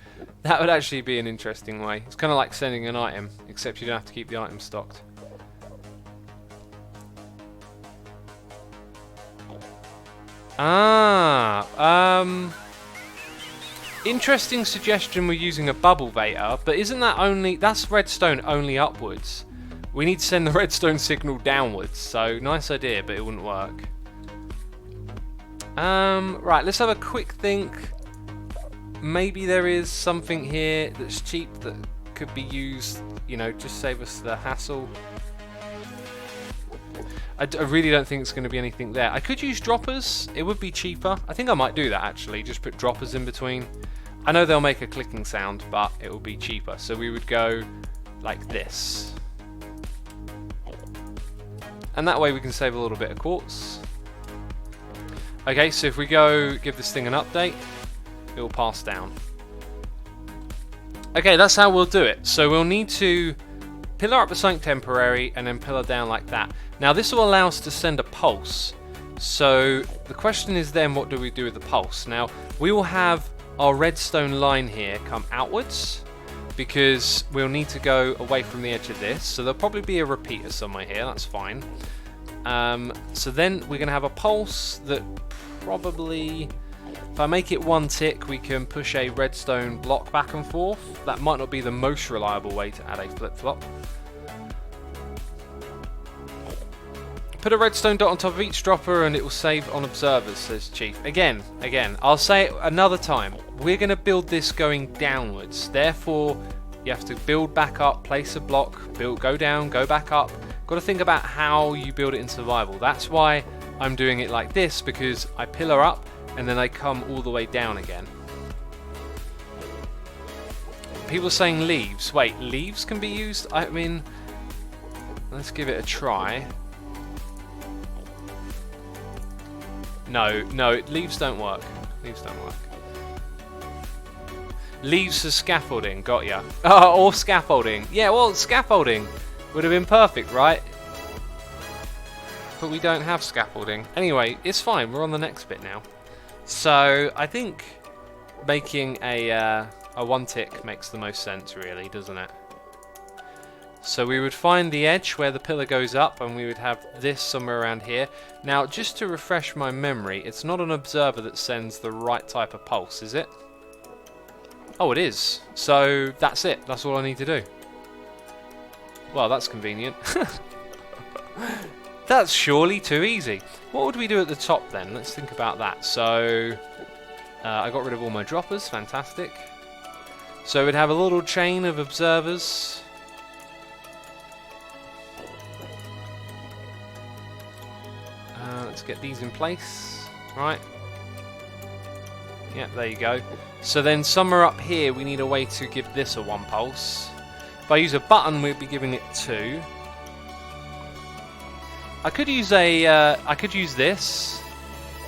That would actually be an interesting way. It's kind of like sending an item, except you don't have to keep the item stocked. Interesting suggestion. We're using a bubble vator, but isn't that only... That's redstone only upwards. We need to send the redstone signal downwards, so nice idea, but it wouldn't work. Right, let's have a quick think. Maybe there is something here that's cheap that could be used, you know, just save us the hassle. I really don't think it's going to be anything there. I could use droppers. It would be cheaper. I think I might do that, actually. Just put droppers in between. I know they'll make a clicking sound, but it will be cheaper. So we would go like this. And that way we can save a little bit of quartz. Okay, so if we go give this thing an update, it will pass down. Okay, that's how we'll do it. So we'll need to pillar up with something temporary and then pillar down like that. Now this will allow us to send a pulse. So the question is then, what do we do with the pulse? Now we will have our redstone line here come outwards because we'll need to go away from the edge of this. So there'll probably be a repeater somewhere here, that's fine. So then we're going to have a pulse that probably, if I make it 1 tick, we can push a redstone block back and forth. That might not be the most reliable way to add a flip-flop. Put a redstone dot on top of each dropper and it will save on observers, says Chief. Again, I'll say it another time. We're going to build this going downwards. Therefore, you have to build back up, place a block, go down, go back up. Got to think about how you build it in survival. That's why I'm doing it like this, because I pillar up and then I come all the way down again. People saying leaves. Wait, leaves can be used? I mean, let's give it a try. No, leaves don't work. Leaves don't work. Leaves for scaffolding, got ya. Oh, or scaffolding. Yeah, well, scaffolding would have been perfect, right? But we don't have scaffolding. Anyway, it's fine. We're on the next bit now. So I think making a 1 tick makes the most sense, really, doesn't it? So we would find the edge where the pillar goes up, and we would have this somewhere around here. Now, just to refresh my memory, it's not an observer that sends the right type of pulse, is it? Oh, it is. So that's it. That's all I need to do. Well, that's convenient. That's surely too easy. What would we do at the top then? Let's think about that. So I got rid of all my droppers. Fantastic. So we'd have a little chain of observers. Let's get these in place. Right. Yeah, there you go. So then somewhere up here we need a way to give this a 1 pulse. If I use a button, we'd be giving it 2. I could use this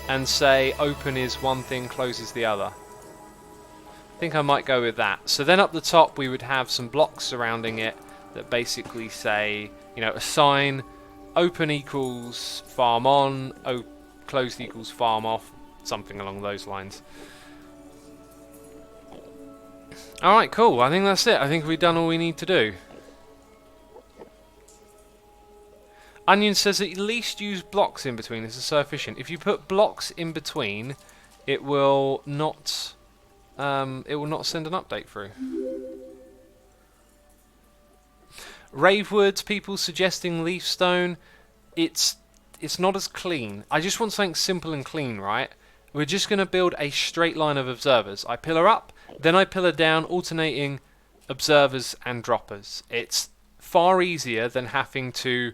and say open is one thing, close is the other. I think I might go with that. So then up the top we would have some blocks surrounding it that basically say, you know, assign open equals farm on, closed equals farm off, something along those lines. Alright, cool. I think that's it. I think we've done all we need to do. Onion says at least use blocks in between. This is so efficient. If you put blocks in between, it will not send an update through. Ravewoods, people suggesting leafstone. It's not as clean. I just want something simple and clean, right? We're just going to build a straight line of observers. I pillar up, then I pillar down, alternating observers and droppers. It's far easier than having to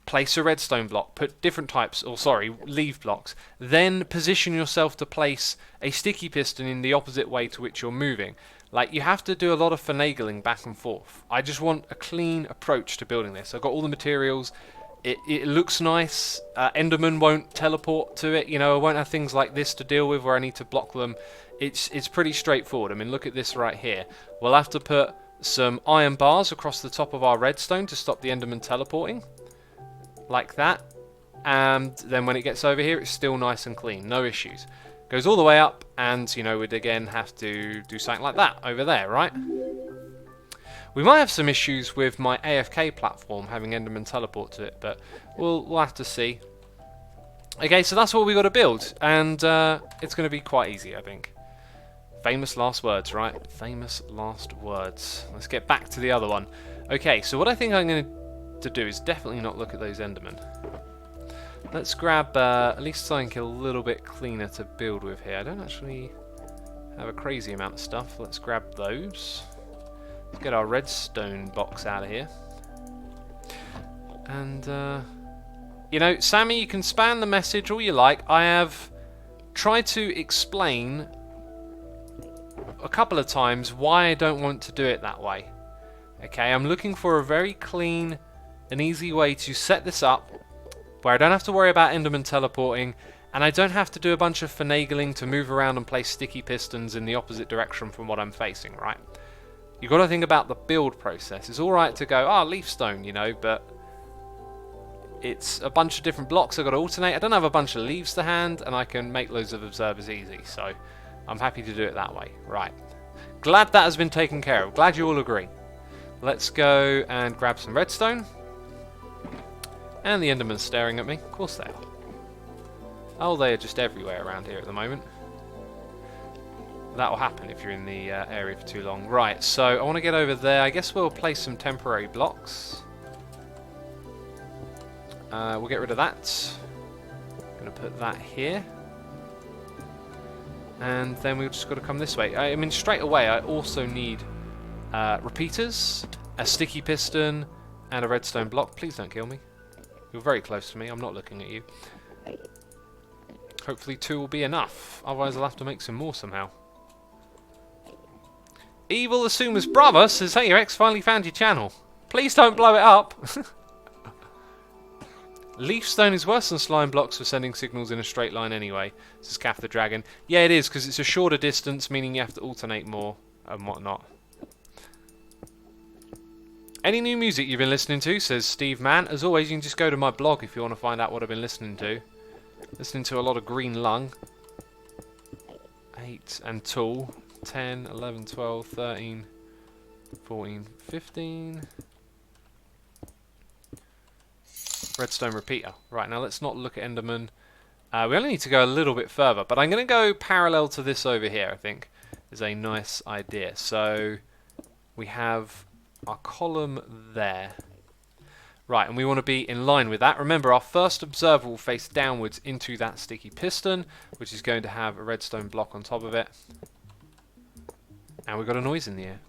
place a redstone block, put different types, leave blocks, then position yourself to place a sticky piston in the opposite way to which you're moving. Like, you have to do a lot of finagling back and forth. I just want a clean approach to building this. I've got all the materials. It looks nice. Enderman won't teleport to it. You know, I won't have things like this to deal with where I need to block them. It's pretty straightforward. I mean, look at this right here. We'll have to put some iron bars across the top of our redstone to stop the Enderman teleporting. Like that. And then when it gets over here, it's still nice and clean. No issues. Goes all the way up, and, you know, we'd again have to do something like that over there, right? We might have some issues with my AFK platform having Enderman teleport to it, but we'll have to see. Okay, so that's what we got to build, and it's going to be quite easy, I think. Famous last words, right? Famous last words. Let's get back to the other one. Okay, so what I think I'm going to do is definitely not look at those Endermen. Let's grab at least something a little bit cleaner to build with here. I don't actually have a crazy amount of stuff. Let's grab those. Let's get our redstone box out of here. And, you know, Sammy, you can spam the message all you like. I have tried to explain a couple of times why I don't want to do it that way. Okay, I'm looking for a very clean and easy way to set this up where I don't have to worry about Enderman teleporting, and I don't have to do a bunch of finagling to move around and place sticky pistons in the opposite direction from what I'm facing, right? You've got to think about the build process. It's alright to go, leafstone, you know, but it's a bunch of different blocks I've got to alternate. I don't have a bunch of leaves to hand, and I can make loads of observers easy, so I'm happy to do it that way. Right. Glad that has been taken care of. Glad you all agree. Let's go and grab some redstone. And the Enderman's staring at me. Of course they are. Oh, they are just everywhere around here at the moment. That will happen if you're in the area for too long. Right, so I want to get over there. I guess we'll place some temporary blocks. We'll get rid of that. I'm going to put that here. And then we've just got to come this way. I mean, straight away, I also need repeaters, a sticky piston, and a redstone block. Please don't kill me. You're very close to me. I'm not looking at you. Hopefully 2 will be enough. Otherwise I'll have to make some more somehow. Evil Assumer's brother says, hey, your ex finally found your channel. Please don't blow it up. Leafstone is worse than slime blocks for sending signals in a straight line anyway, says Cath the Dragon. Yeah, it is, because it's a shorter distance, meaning you have to alternate more and whatnot. Any new music you've been listening to, says Steve Mann. As always, you can just go to my blog if you want to find out what I've been listening to. Listening to a lot of Green Lung. 8 and Tool. 10, 11, 12, 13, 14, 15. redstone repeater. Right, now let's not look at Enderman. We only need to go a little bit further, but I'm going to go parallel to this over here, I think, is a nice idea. So we have our column there. Right, and we want to be in line with that. Remember, our first observer will face downwards into that sticky piston, which is going to have a redstone block on top of it. And we've got a noise in the air.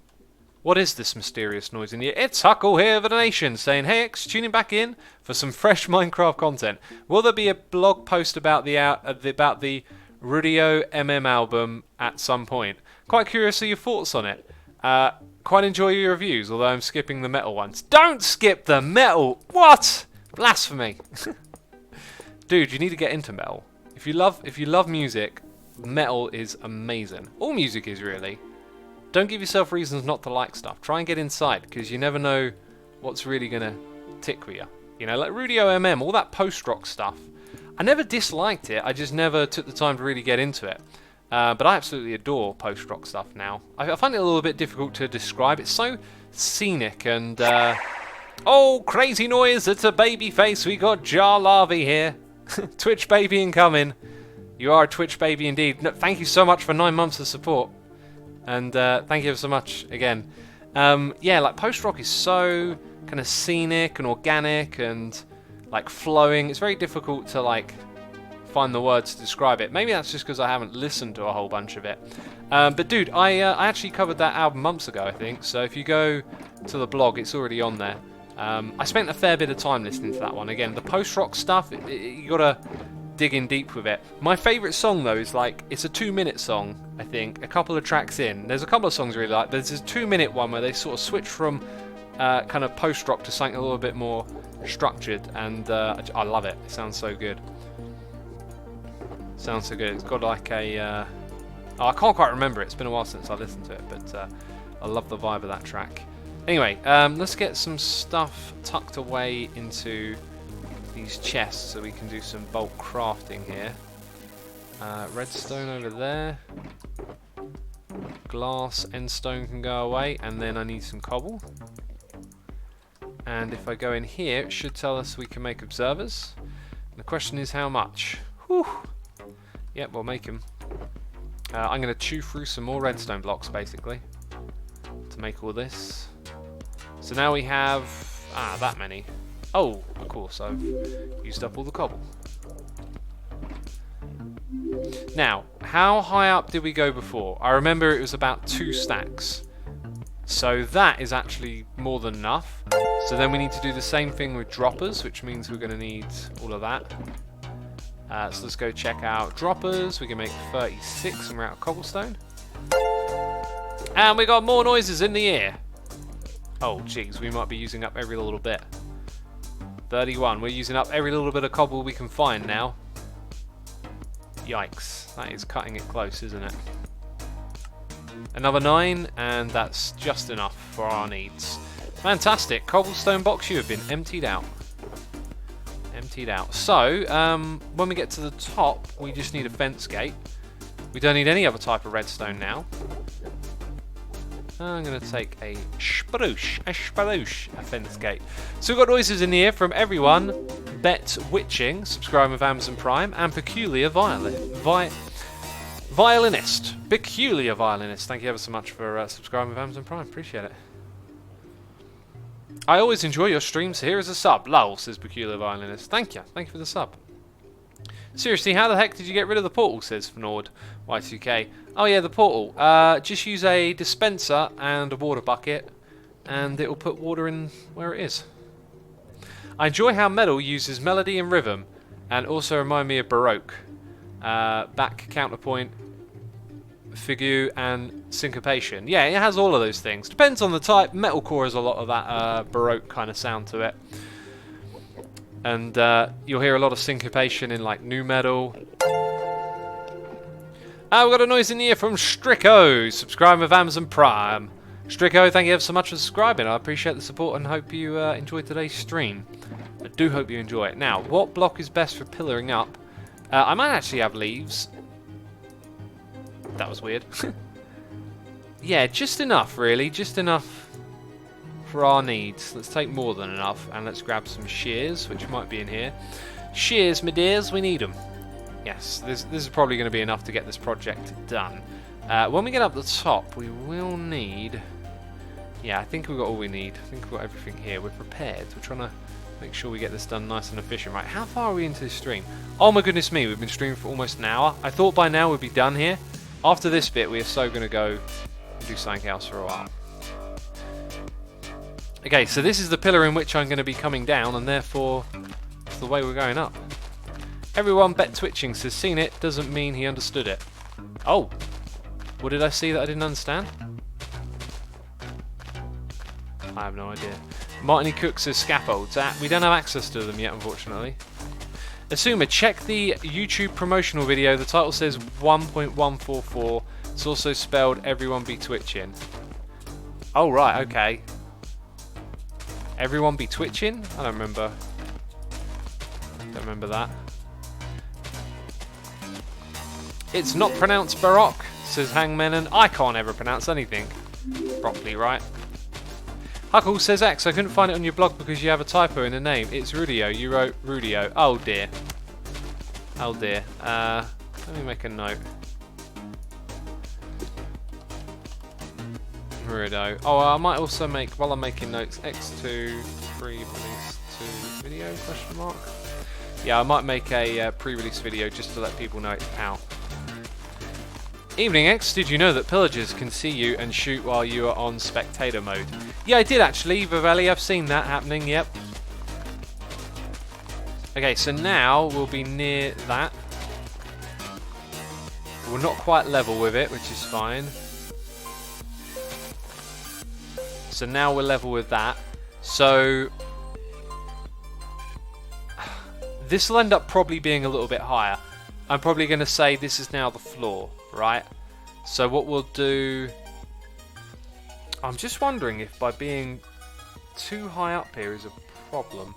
What is this mysterious noise in the air? It's Huckle here for the nation, saying, hey X, tuning back in for some fresh Minecraft content. Will there be a blog post about the Rudio MM album at some point? Quite curious of your thoughts on it. Quite enjoy your reviews, although I'm skipping the metal ones. Don't skip the metal! What? Blasphemy. Dude, you need to get into metal. If you love music, metal is amazing. All music is, really. Don't give yourself reasons not to like stuff. Try and get inside, because you never know what's really going to tick with you. You know, like Rudio MM, all that post-rock stuff. I never disliked it, I just never took the time to really get into it. But I absolutely adore post-rock stuff now. I find it a little bit difficult to describe. It's so scenic and... oh, crazy noise, it's a baby face. We got Jar Larvae here. Twitch baby incoming. You are a Twitch baby indeed. No, thank you so much for 9 months of support. And thank you so much again. Yeah, like post-rock is so kind of scenic and organic and like flowing. It's very difficult to like find the words to describe it. Maybe that's just because I haven't listened to a whole bunch of it. But dude, I actually covered that album months ago, I think. So if you go to the blog, it's already on there. I spent a fair bit of time listening to that one. Again, the post-rock stuff, you gotta dig in deep with it. My favourite song though is like, it's a 2-minute song, I think, a couple of tracks in. There's a couple of songs I really like. There's this 2-minute one where they sort of switch from kind of post-rock to something a little bit more structured, and I love it. It sounds so good. Sounds so good. It's got like a... oh, I can't quite remember it. It's been a while since I listened to it, but I love the vibe of that track. Anyway, let's get some stuff tucked away into these chests so we can do some bulk crafting here. Redstone over there. Glass, end stone can go away, and then I need some cobble. And if I go in here, it should tell us we can make observers. And the question is how much? Whew. Yep, we'll make them. I'm going to chew through some more redstone blocks, basically, to make all this. So now we have that many. Oh, of course, I've used up all the cobble. Now, how high up did we go before? I remember it was about 2 stacks. So that is actually more than enough. So then we need to do the same thing with droppers, which means we're going to need all of that. So let's go check out droppers. We can make 36 and we're out of cobblestone. And we got more noises in the air. Oh, jeez, we might be using up every little bit. 31. We're using up every little bit of cobble we can find now. Yikes. That is cutting it close, isn't it? Another 9, and that's just enough for our needs. Fantastic. Cobblestone box, you have been emptied out. Emptied out. So, when we get to the top, we just need a fence gate. We don't need any other type of redstone now. I'm going to take a spruce fence gate. So we've got noises in the air from everyone. Bet Witching, subscribing with Amazon Prime, and Peculiar Violinist. Peculiar Violinist. Thank you ever so much for subscribing with Amazon Prime. Appreciate it. I always enjoy your streams. Here is a sub. Lol, says Peculiar Violinist. Thank you. Thank you for the sub. Seriously, how the heck did you get rid of the portal, says Fnord Y2K. Oh yeah, the portal. Just use a dispenser and a water bucket, and it will put water in where it is. I enjoy how metal uses melody and rhythm, and also remind me of Baroque. Back, counterpoint, fugue, and syncopation. Yeah, it has all of those things. Depends on the type. Metalcore has a lot of that Baroque kind of sound to it. And you'll hear a lot of syncopation in like nu metal. We've got a noise in the ear from Stricko, subscribing with Amazon Prime. Stricko, thank you ever so much for subscribing. I appreciate the support and hope you enjoyed today's stream. I do hope you enjoy it. Now, what block is best for pillaring up? I might actually have leaves. That was weird. Yeah, just enough, really. Just enough for our needs. Let's take more than enough, and let's grab some shears, which might be in here. Shears, my dears, we need them. Yes, this is probably going to be enough to get this project done. When we get up the top, we will need... Yeah, I think we've got all we need. I think we've got everything here. We're prepared. We're trying to make sure we get this done nice and efficient. Right, how far are we into this stream? Oh my goodness me, we've been streaming for almost an hour. I thought by now we'd be done here. After this bit, we are so going to go and do something else for a while. Okay, so this is the pillar in which I'm going to be coming down, and therefore it's the way we're going up. Everyone bet twitching says seen it doesn't mean he understood it. Oh, what did I see that I didn't understand? I have no idea. Martini Cook says scaffolds. We don't have access to them yet, unfortunately. Assumer, check the YouTube promotional video. The title says 1.144. It's also spelled everyone be twitching. Oh right, okay. Everyone be twitching? I don't remember. Don't remember that. It's not pronounced Baroque, says Hangmenon. I can't ever pronounce anything properly, right? Huckle says X, I couldn't find it on your blog because you have a typo in the name. It's Rudio. You wrote Rudio. Oh dear. Oh dear. Let me make a note. Rudio. Oh, I might also make, while I'm making notes, X2 pre-release 2 video, question mark? Yeah, I might make a pre-release video just to let people know it's out. Evening X, did you know that pillagers can see you and shoot while you are on spectator mode? Yeah, I did actually, Vivelli, I've seen that happening, yep. Okay, so now we'll be near that. We're not quite level with it, which is fine. So now we're level with that. So this will end up probably being a little bit higher. I'm probably going to say this is now the floor, right? So what we'll do... I'm just wondering if by being too high up here is a problem.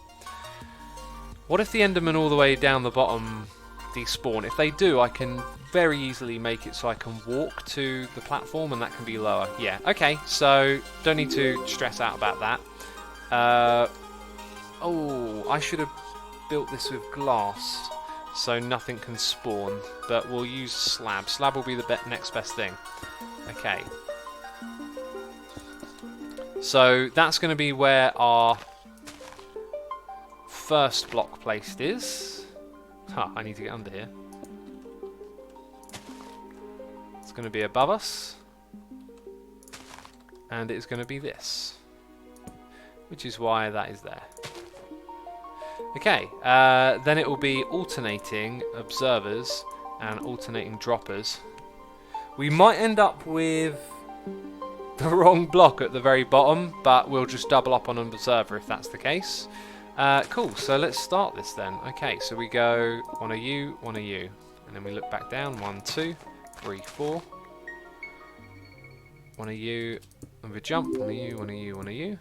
What if the Endermen all the way down the bottom despawn? If they do, I can very easily make it so I can walk to the platform and that can be lower. Yeah, okay, so don't need to stress out about that. Oh, I should have built this with glass so nothing can spawn, but we'll use slab. Slab will be the next best thing. Okay. So that's going to be where our first block placed is. I need to get under here. It's going to be above us. And it's going to be this. Which is why that is there. Okay, then it will be alternating observers and alternating droppers. We might end up with the wrong block at the very bottom, but we'll just double up on an observer if that's the case. Cool, so let's start this then. Okay, so we go one of you, and then we look back down. 1, 2, 3, 4. One of you, and we jump. One of you, one of you, one of you.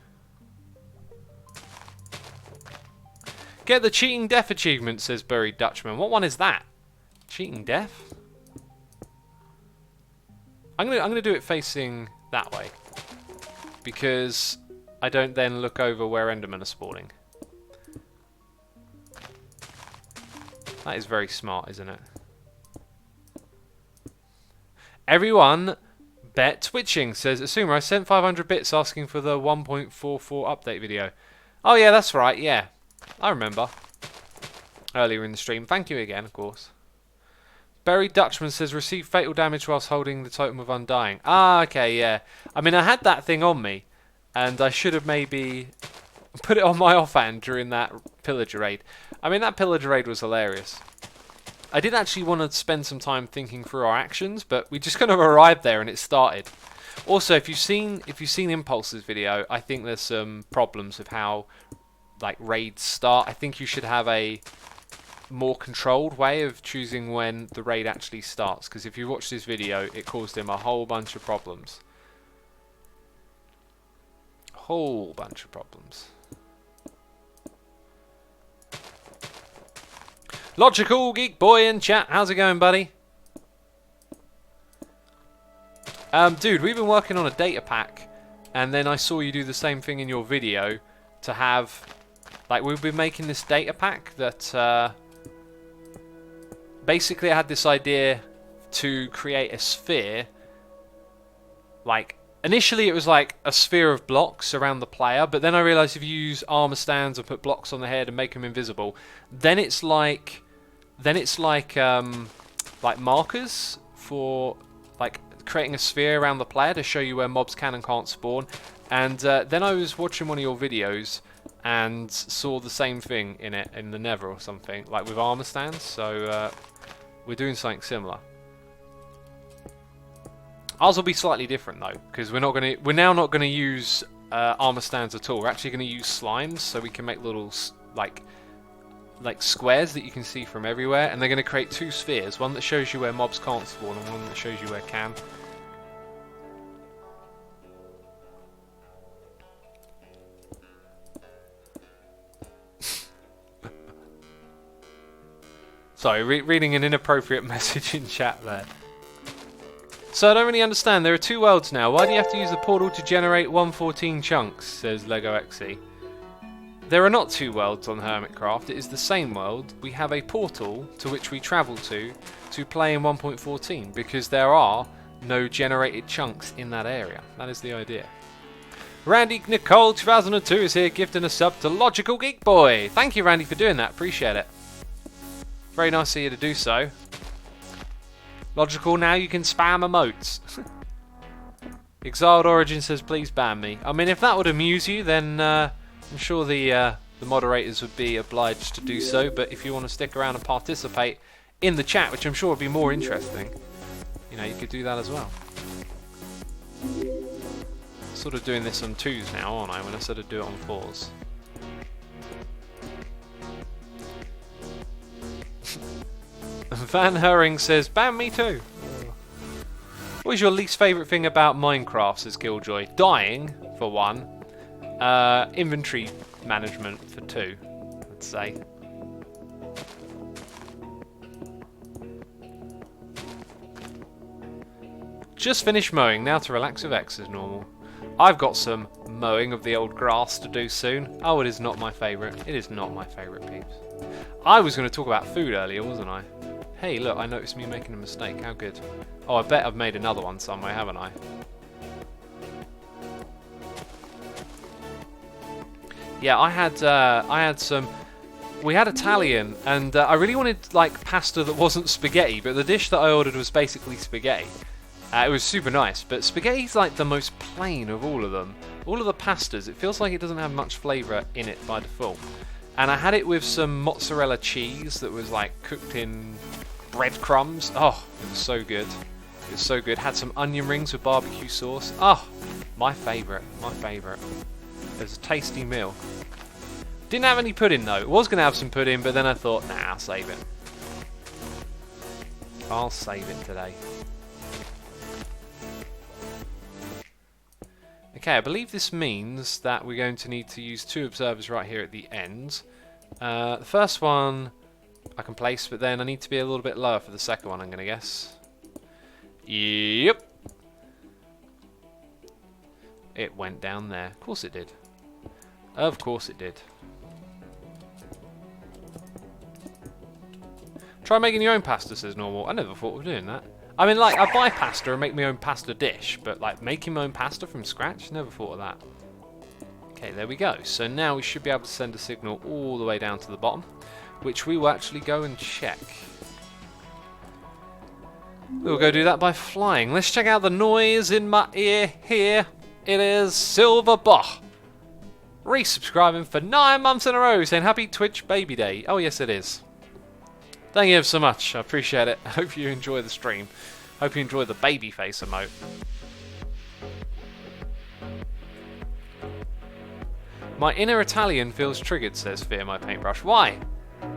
Get the cheating death achievement, says Buried Dutchman. What one is that? Cheating death? I'm gonna do it facing that way, because I don't then look over where Endermen are spawning. That is very smart, isn't it? Everyone bet twitching, says Assumer. I sent 500 bits asking for the 1.44 update video. Oh yeah, that's right, yeah. I remember. Earlier in the stream. Thank you again, of course. Buried Dutchman says, receive fatal damage whilst holding the totem of undying. Ah, okay, yeah. I mean, I had that thing on me, and I should have maybe put it on my offhand during that pillager raid. I mean, that pillager raid was hilarious. I did actually want to spend some time thinking through our actions, but we just kind of arrived there and it started. Also, if you've seen Impulse's video, I think there's some problems with how like raids start. I think you should have a more controlled way of choosing when the raid actually starts, because if you watch this video, it caused him a whole bunch of problems. Whole bunch of problems. Logical Geek Boy in chat, how's it going, buddy? Dude, we've been working on a data pack, and then I saw you do the same thing in your video to have, like, we've been making this data pack that basically I had this idea to create a sphere. Like, initially it was like a sphere of blocks around the player, but then I realized if you use armor stands and put blocks on the head and make them invisible, then it's like markers for like creating a sphere around the player to show you where mobs can and can't spawn. And then I was watching one of your videos and saw the same thing in it in the Nether or something, like with armor stands. So we're doing something similar. Ours will be slightly different though, because we're now not gonna use armor stands at all. We're actually gonna use slimes, so we can make little like squares that you can see from everywhere, and they're gonna create two spheres, one that shows you where mobs can't spawn and one that shows you where can. Sorry, reading an inappropriate message in chat there. So I don't really understand. There are two worlds now. Why do you have to use the portal to generate 114 chunks? Says Lego XE. There are not two worlds on Hermitcraft. It is the same world. We have a portal to which we travel to play in 1.14 because there are no generated chunks in that area. That is the idea. Randy Nicole 2002 is here gifting a sub to Logical Geek Boy. Thank you, Randy, for doing that. Appreciate it. Very nice of you to do so. Logical, now you can spam emotes. Exiled Origin says, please ban me. I mean, if that would amuse you, then I'm sure the moderators would be obliged to do so. But if you want to stick around and participate in the chat, which I'm sure would be more interesting, you know, you could do that as well. Sort of doing this on 2s now, aren't I, when I said I'd do it on 4s. Van Herring says, ban me too. What is your least favourite thing about Minecraft, says Killjoy? Dying, for one. Inventory management, for 2, I'd say. Just finished mowing, now to relax with X as normal. I've got some mowing of the old grass to do soon. Oh, it is not my favourite. It is not my favourite, peeps. I was going to talk about food earlier, wasn't I? Hey, look, I noticed me making a mistake. How good. Oh, I bet I've made another one somewhere, haven't I? Yeah, I had some... We had Italian, and I really wanted, like, pasta that wasn't spaghetti, but the dish that I ordered was basically spaghetti. It was super nice, but spaghetti's, like, the most plain of all of them. All of the pastas, it feels like it doesn't have much flavour in it by default. And I had it with some mozzarella cheese that was, like, cooked in breadcrumbs. Oh, it was so good. It was so good. Had some onion rings with barbecue sauce. Oh, my favourite. My favourite. It was a tasty meal. Didn't have any pudding, though. It was going to have some pudding, but then I thought, nah, I'll save it. I'll save it today. Okay, I believe this means that we're going to need to use 2 observers right here at the end. The first one I can place, but then I need to be a little bit lower for the second one, I'm going to guess. Yep. It went down there. Of course it did. Of course it did. Try making your own pasta, says Normal. I never thought of doing that. I mean, like, I buy pasta and make my own pasta dish, but, like, making my own pasta from scratch? Never thought of that. Okay, there we go. So now we should be able to send a signal all the way down to the bottom, which we will actually go and check. We'll go do that by flying. Let's check out the noise in my ear here. It is Silverbach. Resubscribing for 9 months in a row, saying happy Twitch baby day. Oh, yes, it is. Thank you so much. I appreciate it. I hope you enjoy the stream. Hope you enjoy the baby face emote. My inner Italian feels triggered, says Fear My Paintbrush. Why?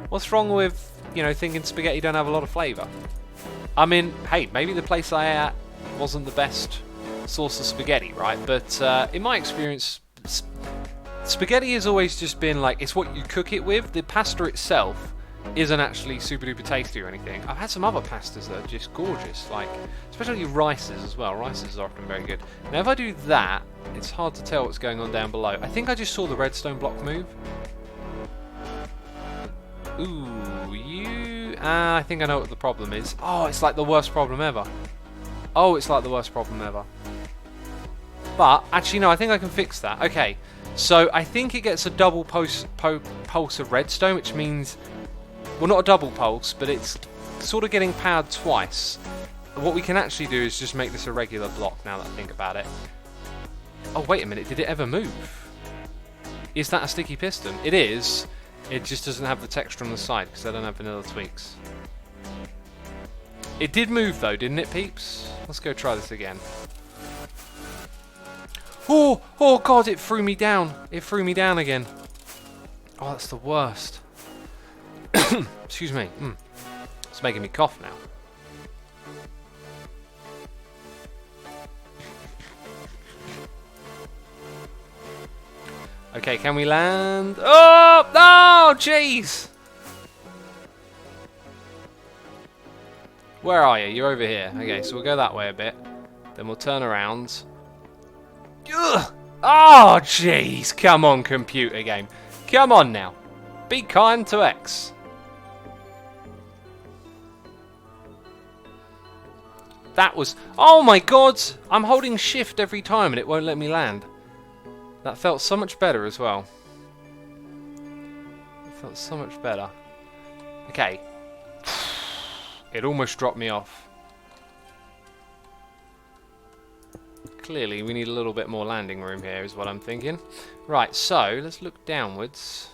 What's wrong with, you know, thinking spaghetti don't have a lot of flavour? I mean, hey, maybe the place I ate at wasn't the best source of spaghetti, right? But in my experience, spaghetti has always just been like, it's what you cook it with. The pasta itself isn't actually super duper tasty or anything. I've had some other pastas that are just gorgeous, like especially rices as well. Rices are often very good. Now if I do that it's hard to tell what's going on down below. I think I just saw the redstone block move. Ooh, you... I think I know what the problem is. Oh, it's like the worst problem ever. Oh, it's like the worst problem ever. But, actually, no, I think I can fix that. Okay, so I think it gets a double pulse of redstone, which means... Well, not a double pulse, but it's sort of getting powered twice. What we can actually do is just make this a regular block, now that I think about it. Oh, wait a minute, did it ever move? Is that a sticky piston? It is. It just doesn't have the texture on the side, because I don't have vanilla tweaks. It did move, though, didn't it, peeps? Let's go try this again. Oh, oh God, it threw me down. It threw me down again. Oh, that's the worst. Excuse me. It's making me cough now. Okay, can we land? Oh, no, jeez. Where are you? You're over here. Okay, so we'll go that way a bit. Then we'll turn around. Ugh. Oh, jeez. Come on, computer game. Come on now. Be kind to X. That was... Oh, my God. I'm holding shift every time and it won't let me land. That felt so much better as well. It felt so much better. Okay. It almost dropped me off. Clearly, we need a little bit more landing room here, is what I'm thinking. Right, so, let's look downwards.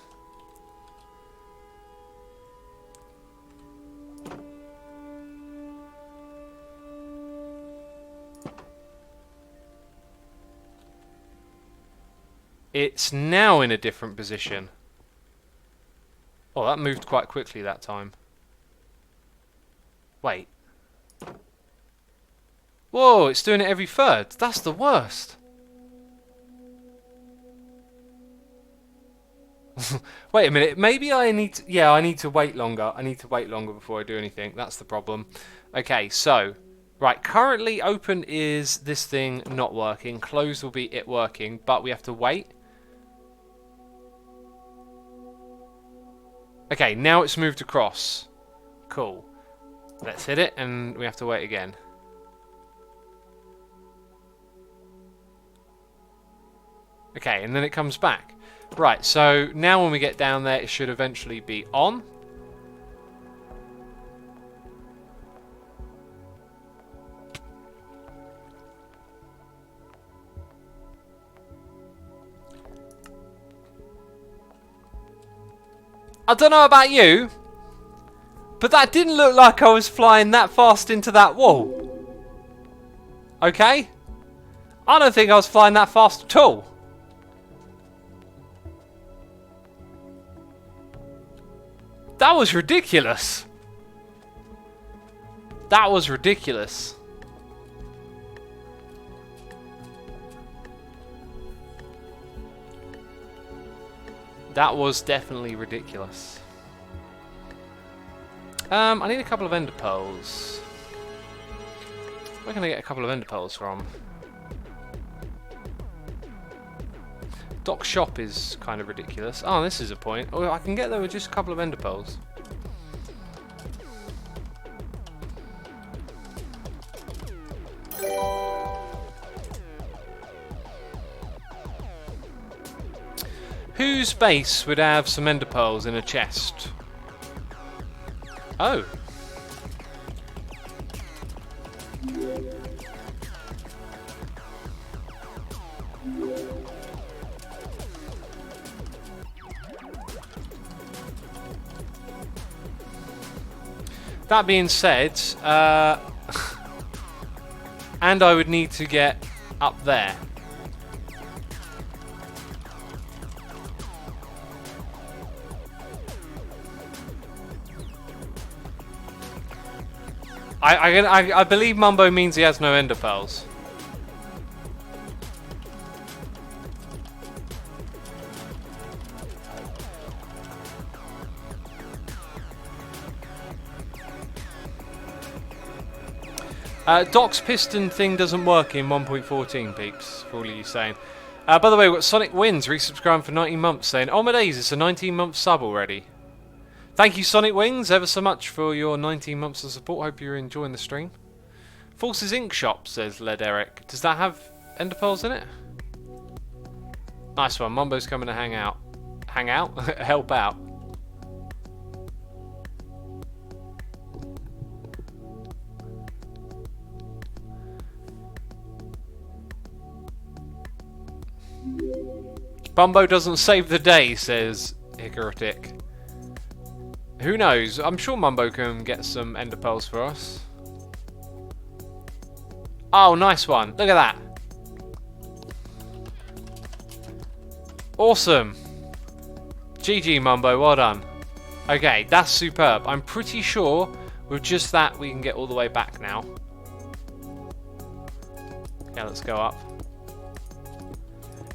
It's now in a different position. Oh, that moved quite quickly that time. Wait. Whoa, it's doing it every third. That's the worst. Wait a minute. Maybe I need to... Yeah, I need to wait longer. I need to wait longer before I do anything. That's the problem. Okay, so... Right, currently open is this thing not working. Closed will be it working, but we have to wait. Okay, now it's moved across. Cool. Let's hit it, and we have to wait again. Okay, and then it comes back. Right, so now when we get down there, it should eventually be on. I don't know about you, but that didn't look like I was flying that fast into that wall. Okay? I don't think I was flying that fast at all. That was ridiculous. That was ridiculous. That was definitely ridiculous. I need a couple of ender pearls. Where can I get a couple of ender pearls from? Doc shop is kind of ridiculous. Oh, this is a point. Oh, I can get there with just a couple of ender pearls. Whose base would have some ender pearls in a chest? Oh. That being said, and I would need to get up there. I believe Mumbo means he has no ender pearls. Doc's piston thing doesn't work in 1.14, peeps, for all of you saying. By the way, we've got Sonic Wins resubscribing for 19 months saying, oh my days, it's a 19-month sub already. Thank you, Sonic Wings, ever so much for your 19 months of support. Hope you're enjoying the stream. Forces Ink Shop, says Led Eric. Does that have ender pearls in it? Nice one. Mumbo's coming to hang out. Hang out? Help out. Bumbo doesn't save the day, says Hickoratic. Who knows? I'm sure Mumbo can get some ender pearls for us. Oh, nice one. Look at that. Awesome. GG, Mumbo. Well done. Okay, that's superb. I'm pretty sure with just that we can get all the way back now. Okay, let's go up.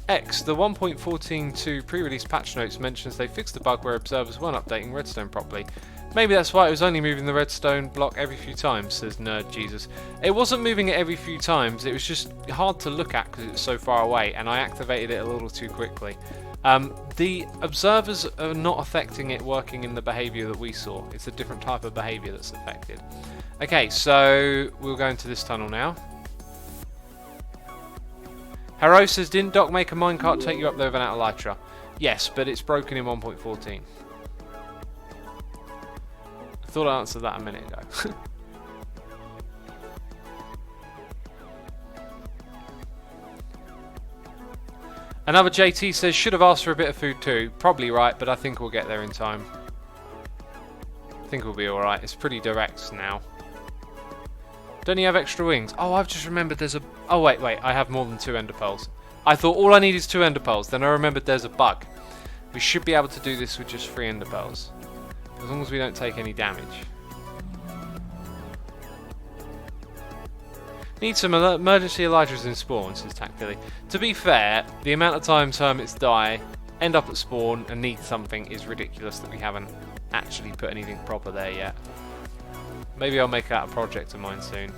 X, the 1.14.2 pre-release patch notes mentions they fixed the bug where observers weren't updating redstone properly. Maybe that's why it was only moving the redstone block every few times, says Nerd Jesus. It wasn't moving it every few times, it was just hard to look at because it's so far away, and I activated it a little too quickly. The observers are not affecting it working in the behaviour that we saw. It's a different type of behaviour that's affected. Okay, so we'll go into this tunnel now. Haro says, didn't Doc make a minecart take you up there without a elytra? Yes, but it's broken in 1.14. I thought I answered that a minute ago. Another JT says, should have asked for a bit of food too. Probably right, but I think we'll get there in time. I think we'll be alright. It's pretty direct now. Don't you have extra wings? Oh, I've just remembered there's a... Oh, wait, I have more than 2 ender pearls. I thought all I need is 2 ender pearls. Then I remembered there's a bug. We should be able to do this with just 3 ender pearls. As long as we don't take any damage. Need some emergency elytras in spawn, says Tactilly. To be fair, the amount of times hermits die, end up at spawn, and need something is ridiculous that we haven't actually put anything proper there yet. Maybe I'll make that a project of mine soon.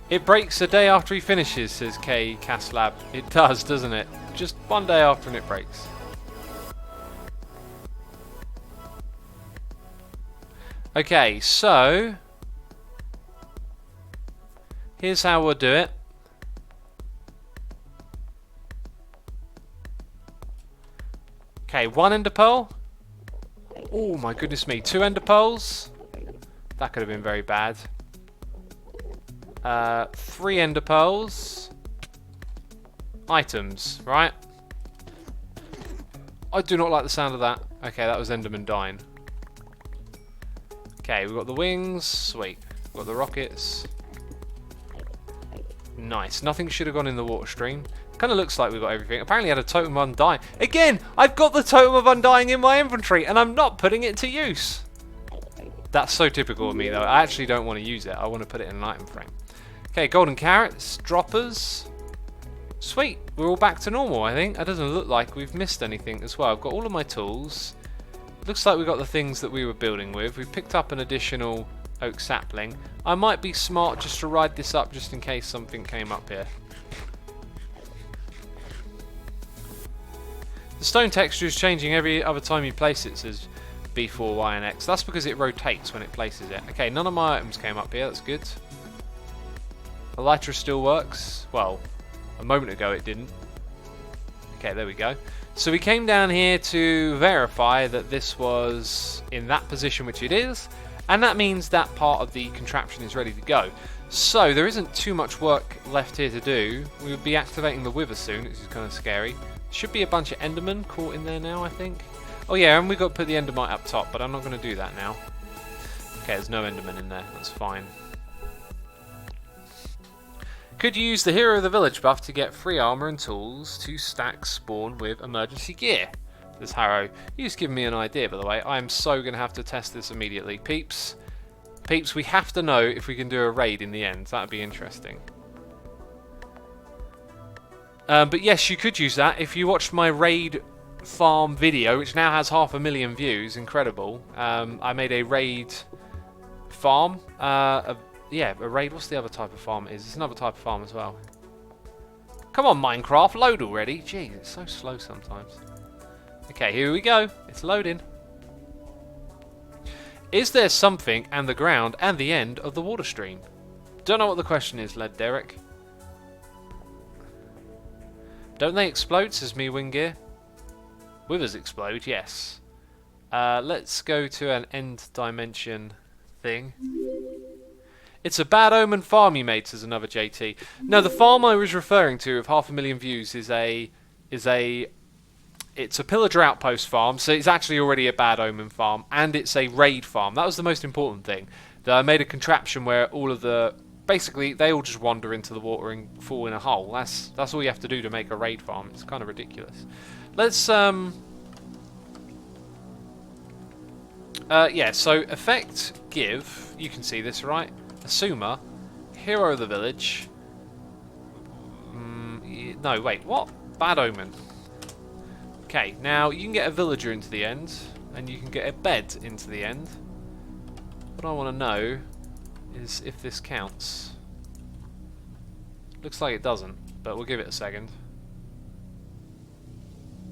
It breaks a day after he finishes, says K Caslab. It does, doesn't it? Just one day after and it breaks. Okay, so here's how we'll do it. Okay, 1 ender pearl. Oh my goodness me, 2 ender pearls. That could have been very bad. 3 ender pearls. Items, right? I do not like the sound of that. Okay, that was Enderman dying. Okay, we've got the wings. Sweet. We've got the rockets. Nice. Nothing should have gone in the water stream. Kind of looks like we've got everything. Apparently I had a totem of undying. Again, I've got the totem of undying in my inventory and I'm not putting it to use. That's so typical of me though. I actually don't want to use it. I want to put it in an item frame. Okay, golden carrots, droppers. Sweet. We're all back to normal, I think. It doesn't look like we've missed anything as well. I've got all of my tools. Looks like we've got the things that we were building with. We've picked up an additional oak sapling. I might be smart just to ride this up just in case something came up here. The stone texture is changing every other time you place it, says B4YNX. That's because it rotates when it places it. Okay, none of my items came up here. That's good. Elytra still works. Well, a moment ago it didn't. Okay, there we go. So we came down here to verify that this was in that position, which it is, and that means that part of the contraption is ready to go. So there isn't too much work left here to do. We will be activating the wither soon, which is kind of scary. Should be a bunch of endermen caught in there now, I think. Oh yeah, and we've got to put the endermite up top, but I'm not going to do that now. Okay, there's no enderman in there, that's fine. Could use the Hero of the Village buff to get free armor and tools to stack spawn with emergency gear. This Harrow, you just given me an idea, by the way. I am so going to have to test this immediately. Peeps, we have to know if we can do a raid in the end. That would be interesting. But yes, you could use that. If you watched my raid farm video, which now has 500,000 views. Incredible. I made a raid farm. Yeah, a raid. What's the other type of farm it is? It's another type of farm as well. Come on, Minecraft, load already. Gee, it's so slow sometimes. Okay, here we go. It's loading. Is there something and the ground and the end of the water stream? Don't know what the question is, led Derek. Don't they explode, says me Winggear. Withers explode, yes. Let's go to an end dimension thing. It's a bad omen farm you made, says another JT. No, the farm I was referring to of 500,000 views is it's a pillager outpost farm, so it's actually already a bad omen farm, and it's a raid farm. That was the most important thing. That I made a contraption where all of the basically they all just wander into the water and fall in a hole. That's all you have to do to make a raid farm. It's kind of ridiculous. Let's yeah, so effect give, you can see this, right? Assumer, hero of the village. No, wait, what? Bad omen. Okay, now you can get a villager into the end, and you can get a bed into the end. What I want to know is if this counts. Looks like it doesn't, but we'll give it a second.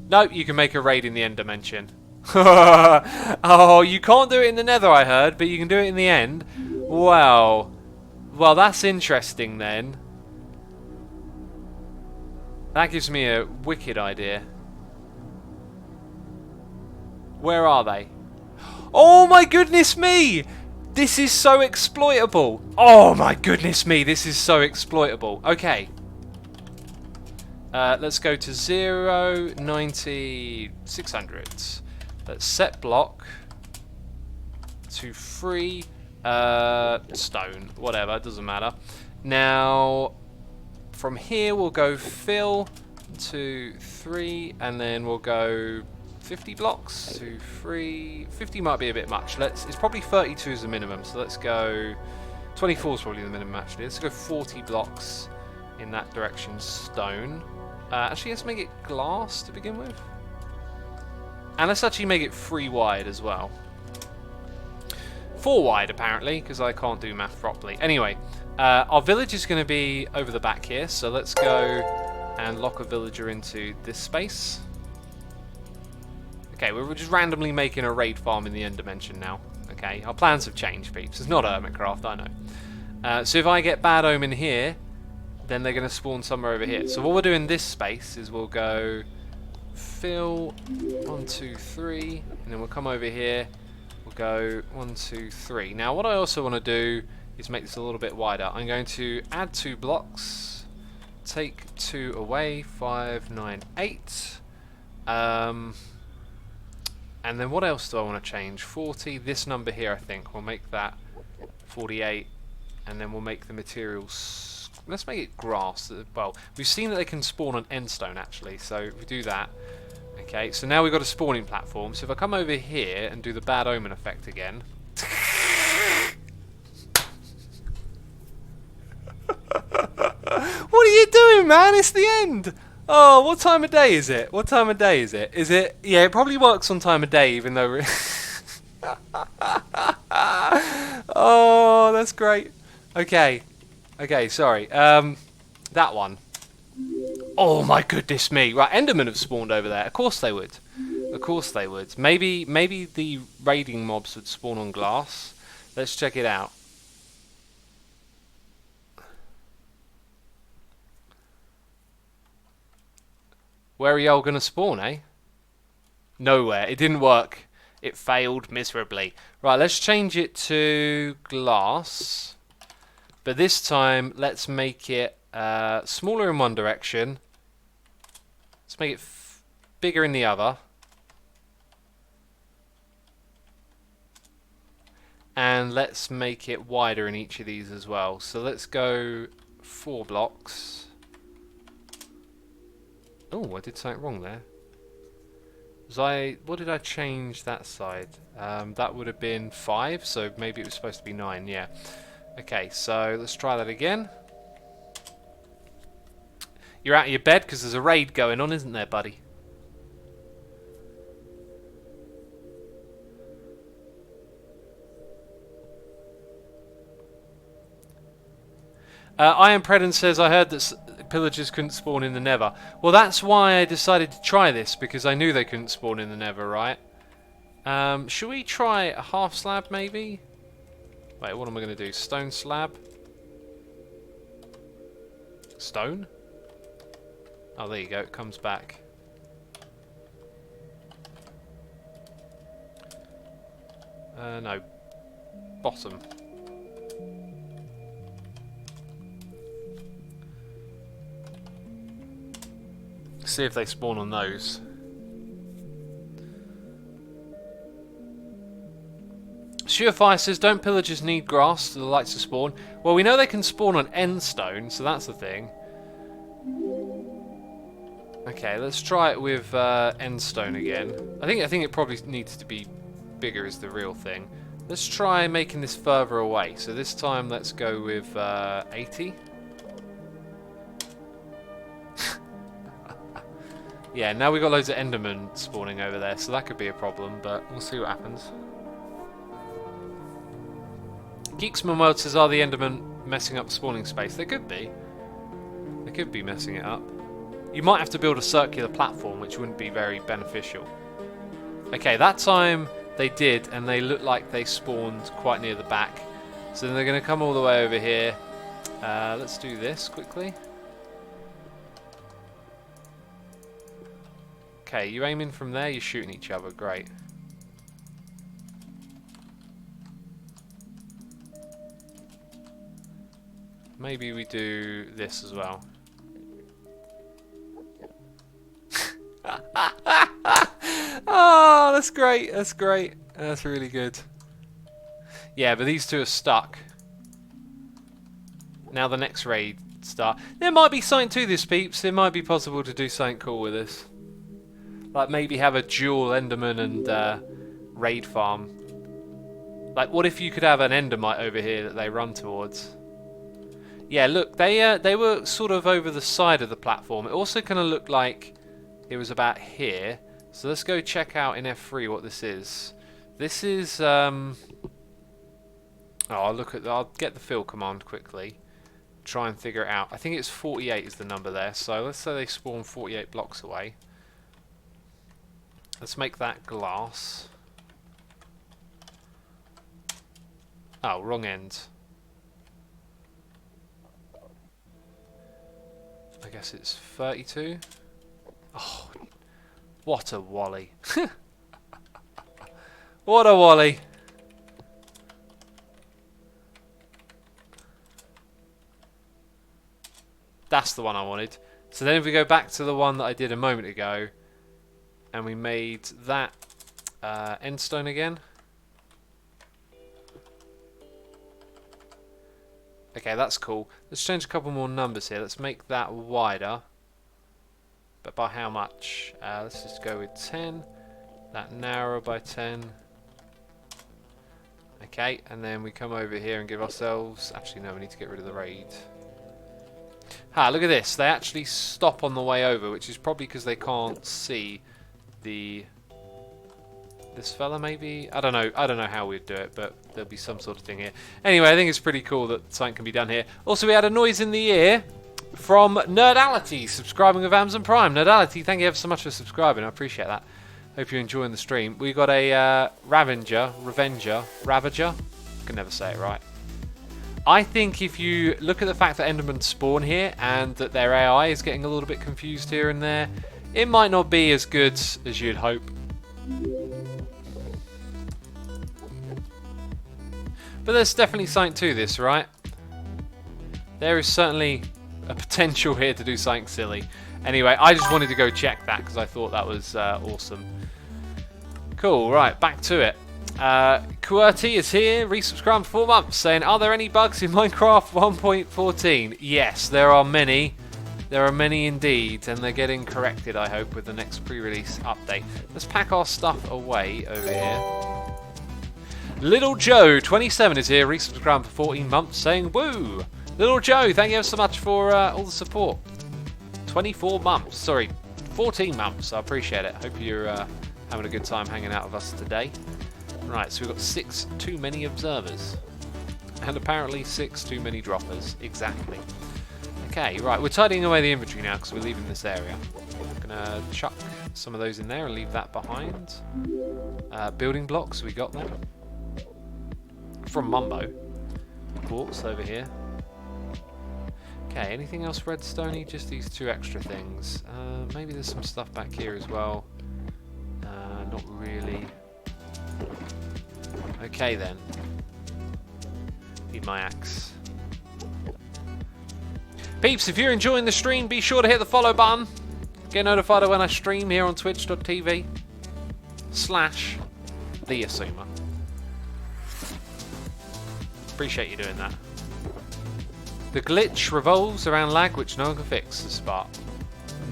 Nope, you can make a raid in the end dimension. Oh, you can't do it in the Nether, I heard, but you can do it in the end. Wow. Well, that's interesting then. That gives me a wicked idea. Where are they? Oh my goodness me! This is so exploitable. Oh my goodness me, this is so exploitable. Okay. Let's go to 0, 90, 600. Let's set block to 3 stone. Whatever, it doesn't matter. Now, from here we'll go fill to 3, and then we'll go 50 blocks to 3. 50 might be a bit much. It's probably 32 is the minimum, so let's go 24 is probably the minimum actually. Let's go 40 blocks in that direction stone. Actually, let's make it glass to begin with. And let's actually make it 3 wide as well. 4 wide apparently, because I can't do math properly. Anyway, our village is going to be over the back here, so let's go and lock a villager into this space. Okay, we're just randomly making a raid farm in the end dimension now. Okay, our plans have changed, peeps. It's not Hermitcraft, I know. So if I get bad omen here, then they're going to spawn somewhere over here. So what we'll do in this space is we'll go fill 1, 2, 3, and then we'll come over here. We'll go 1, 2, 3. Now what I also want to do is make this a little bit wider. I'm going to add 2 blocks, take 2 away, 5, 9, 8. And then what else do I want to change? 40, this number here I think. We'll make that 48, and then we'll make the materials, let's make it grass. Well, we've seen that they can spawn on endstone actually, so if we do that. Okay, so now we've got a spawning platform. So if I come over here and do the bad omen effect again. What are you doing, man? It's the end! Oh, what time of day is it? What time of day is it? Is it... Yeah, it probably works on time of day, even though... Oh, that's great. Okay. Okay, sorry. That one. Oh my goodness me. Right, Endermen have spawned over there. Of course they would. Of course they would. Maybe the raiding mobs would spawn on glass. Let's check it out. Where are y'all going to spawn, eh? Nowhere. It didn't work. It failed miserably. Right, let's change it to glass. But this time, let's make it smaller in one direction. Let's make it bigger in the other. And let's make it wider in each of these as well. So let's go 4 blocks. Oh, I did something wrong there. What did I change that side? That would have been 5, so maybe it was supposed to be 9, yeah. Okay, so let's try that again. You're out of your bed because there's a raid going on, isn't there, buddy? Iron Predon says, I heard that pillagers couldn't spawn in the Nether. Well, that's why I decided to try this, because I knew they couldn't spawn in the Nether, right? Should we try a half slab, maybe? Wait, what am I going to do? Stone slab? Stone? Oh, there you go. It comes back. No. Bottom. See if they spawn on those. Surefire says, don't pillagers need grass to the lights to spawn? Well, we know they can spawn on end stone, so that's the thing. Okay, let's try it with end stone again. I think it probably needs to be bigger is the real thing. Let's try making this further away. So this time let's go with 80. Yeah, now we've got loads of Endermen spawning over there, so that could be a problem, but we'll see what happens. Geeksman World says, are the Endermen messing up spawning space? They could be. They could be messing it up. You might have to build a circular platform, which wouldn't be very beneficial. Okay, that time they did, and they looked like they spawned quite near the back. So then they're going to come all the way over here. Let's do this quickly. Okay, you aiming from there, you're shooting each other, great. Maybe we do this as well. Oh, that's great, that's great. That's really good. Yeah, but these two are stuck. Now the next raid start. There might be something to this, peeps. It might be possible to do something cool with this. Like maybe have a dual Enderman and raid farm. Like what if you could have an Endermite over here that they run towards? Yeah, look, they were sort of over the side of the platform. It also kind of looked like it was about here. So let's go check out in F3 what this is. This is oh, I'll get the fill command quickly. Try and figure it out. I think it's 48 is the number there. So let's say they spawn 48 blocks away. Let's make that glass. Oh, wrong end. I guess it's 32. Oh, what a wally. What a wally. That's the one I wanted. So then if we go back to the one that I did a moment ago, and we made that end stone again. Okay, that's cool. Let's change a couple more numbers here. Let's make that wider. But by how much? Let's just go with 10. That narrower by 10. Okay, and then we come over here and give ourselves... Actually, no, we need to get rid of the raid. Ah, look at this. They actually stop on the way over, which is probably because they can't see the... This fella, maybe? I don't know how we'd do it, but there'll be some sort of thing here. Anyway, I think it's pretty cool that something can be done here. Also, we had a noise in the ear from Nerdality, subscribing with Amazon Prime. Nerdality, thank you ever so much for subscribing. I appreciate that. Hope you're enjoying the stream. We got a Ravager. I can never say it right. I think if you look at the fact that Endermen spawn here and that their AI is getting a little bit confused here and there, it might not be as good as you'd hope. But there's definitely something to this, right? There is certainly a potential here to do something silly. Anyway, I just wanted to go check that because I thought that was awesome. Cool, right, back to it. QWERTY is here, resubscribed for 4 months, saying, are there any bugs in Minecraft 1.14? Yes, there are many. There are many indeed, and they're getting corrected, I hope, with the next pre-release update. Let's pack our stuff away over here. Little Joe, 27, is here, resubscribed for 14 months, saying, woo! Little Joe, thank you so much for all the support. 24 months, sorry, 14 months, I appreciate it. Hope you're having a good time hanging out with us today. Right, so we've got 6 too many observers. And apparently 6 too many droppers. Exactly. Okay, right, we're tidying away the inventory now because we're leaving this area. I'm gonna chuck some of those in there and leave that behind. Building blocks, we got them. From Mumbo. Quartz over here. Okay, anything else redstoney? Just these 2 extra things. Maybe there's some stuff back here as well. Not really. Okay then. Need my axe. Peeps, if you're enjoying the stream, be sure to hit the follow button. Get notified when I stream here on twitch.tv/TheAssumer. Appreciate you doing that. The glitch revolves around lag which no one can fix, says Spark.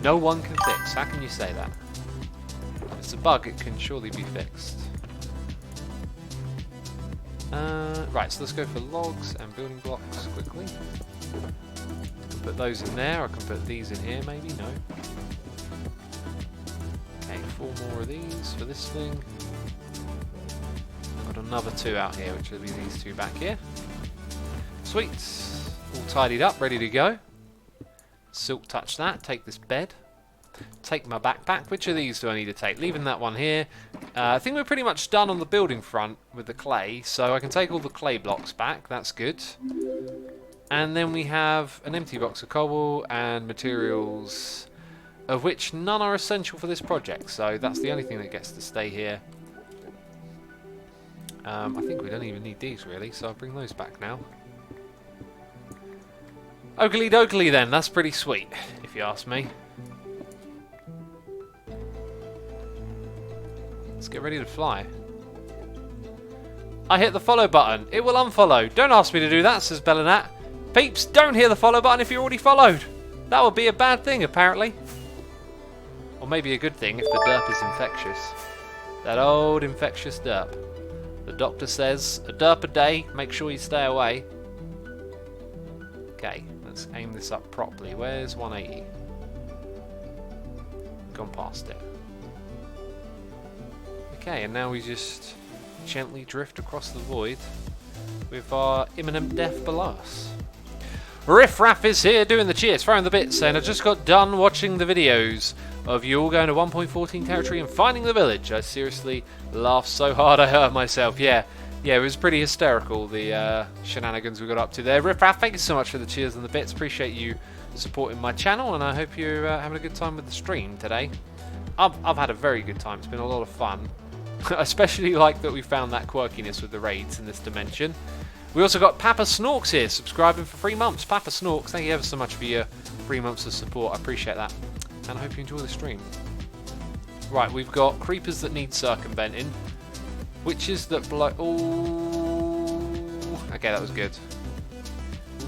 No one can fix. How can you say that? If it's a bug, it can surely be fixed. Right, so let's go for logs and building blocks quickly. Put those in there. I can put these in here, maybe? No. Okay, 4 more of these for this thing. I've got another 2 out here, which will be these 2 back here. Sweet. All tidied up, ready to go. Silk touch that. Take this bed. Take my backpack. Which of these do I need to take? Leaving that one here. I think we're pretty much done on the building front with the clay, so I can take all the clay blocks back. That's good. And then we have an empty box of cobble and materials, of which none are essential for this project, so that's the only thing that gets to stay here. I think we don't even need these really, so I'll bring those back now. Oakley dokley then, that's pretty sweet, if you ask me. Let's get ready to fly. I hit the follow button. It will unfollow. Don't ask me to do that, says Bellanat. Peeps, don't hit the follow button if you're already followed. That would be a bad thing, apparently. Or maybe a good thing if the derp is infectious. That old infectious derp. The doctor says, a derp a day, make sure you stay away. Okay, let's aim this up properly. Where's 180? Gone past it. Okay, and now we just gently drift across the void with our imminent death below us. Riff Raff is here doing the cheers, throwing the bits, saying I just got done watching the videos of you all going to 1.14 territory and finding the village. I seriously laughed so hard I hurt myself. Yeah, it was pretty hysterical, the shenanigans we got up to there. Riff Raff, thank you so much for the cheers and the bits. Appreciate you supporting my channel, and I hope you're having a good time with the stream today. I've had a very good time. It's been a lot of fun. Especially like that we found that quirkiness with the raids in this dimension. We also got Papa Snorks here, subscribing for 3 months. Papa Snorks, thank you ever so much for your 3 months of support. I appreciate that. And I hope you enjoy the stream. Right, we've got creepers that need circumventing. Witches that blow... Ooh. Okay, that was good.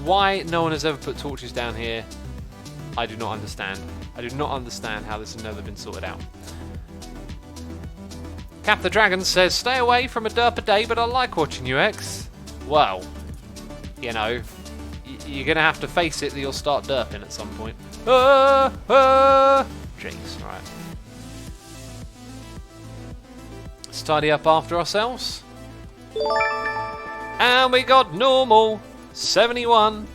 Why no one has ever put torches down here, I do not understand. I do not understand how this has never been sorted out. Cap the Dragon says, stay away from a derp a day, but I like watching you, X. Well, you know, you're going to have to face it that you'll start derping at some point. Jeez, right. Let's tidy up after ourselves. And we got normal, 71.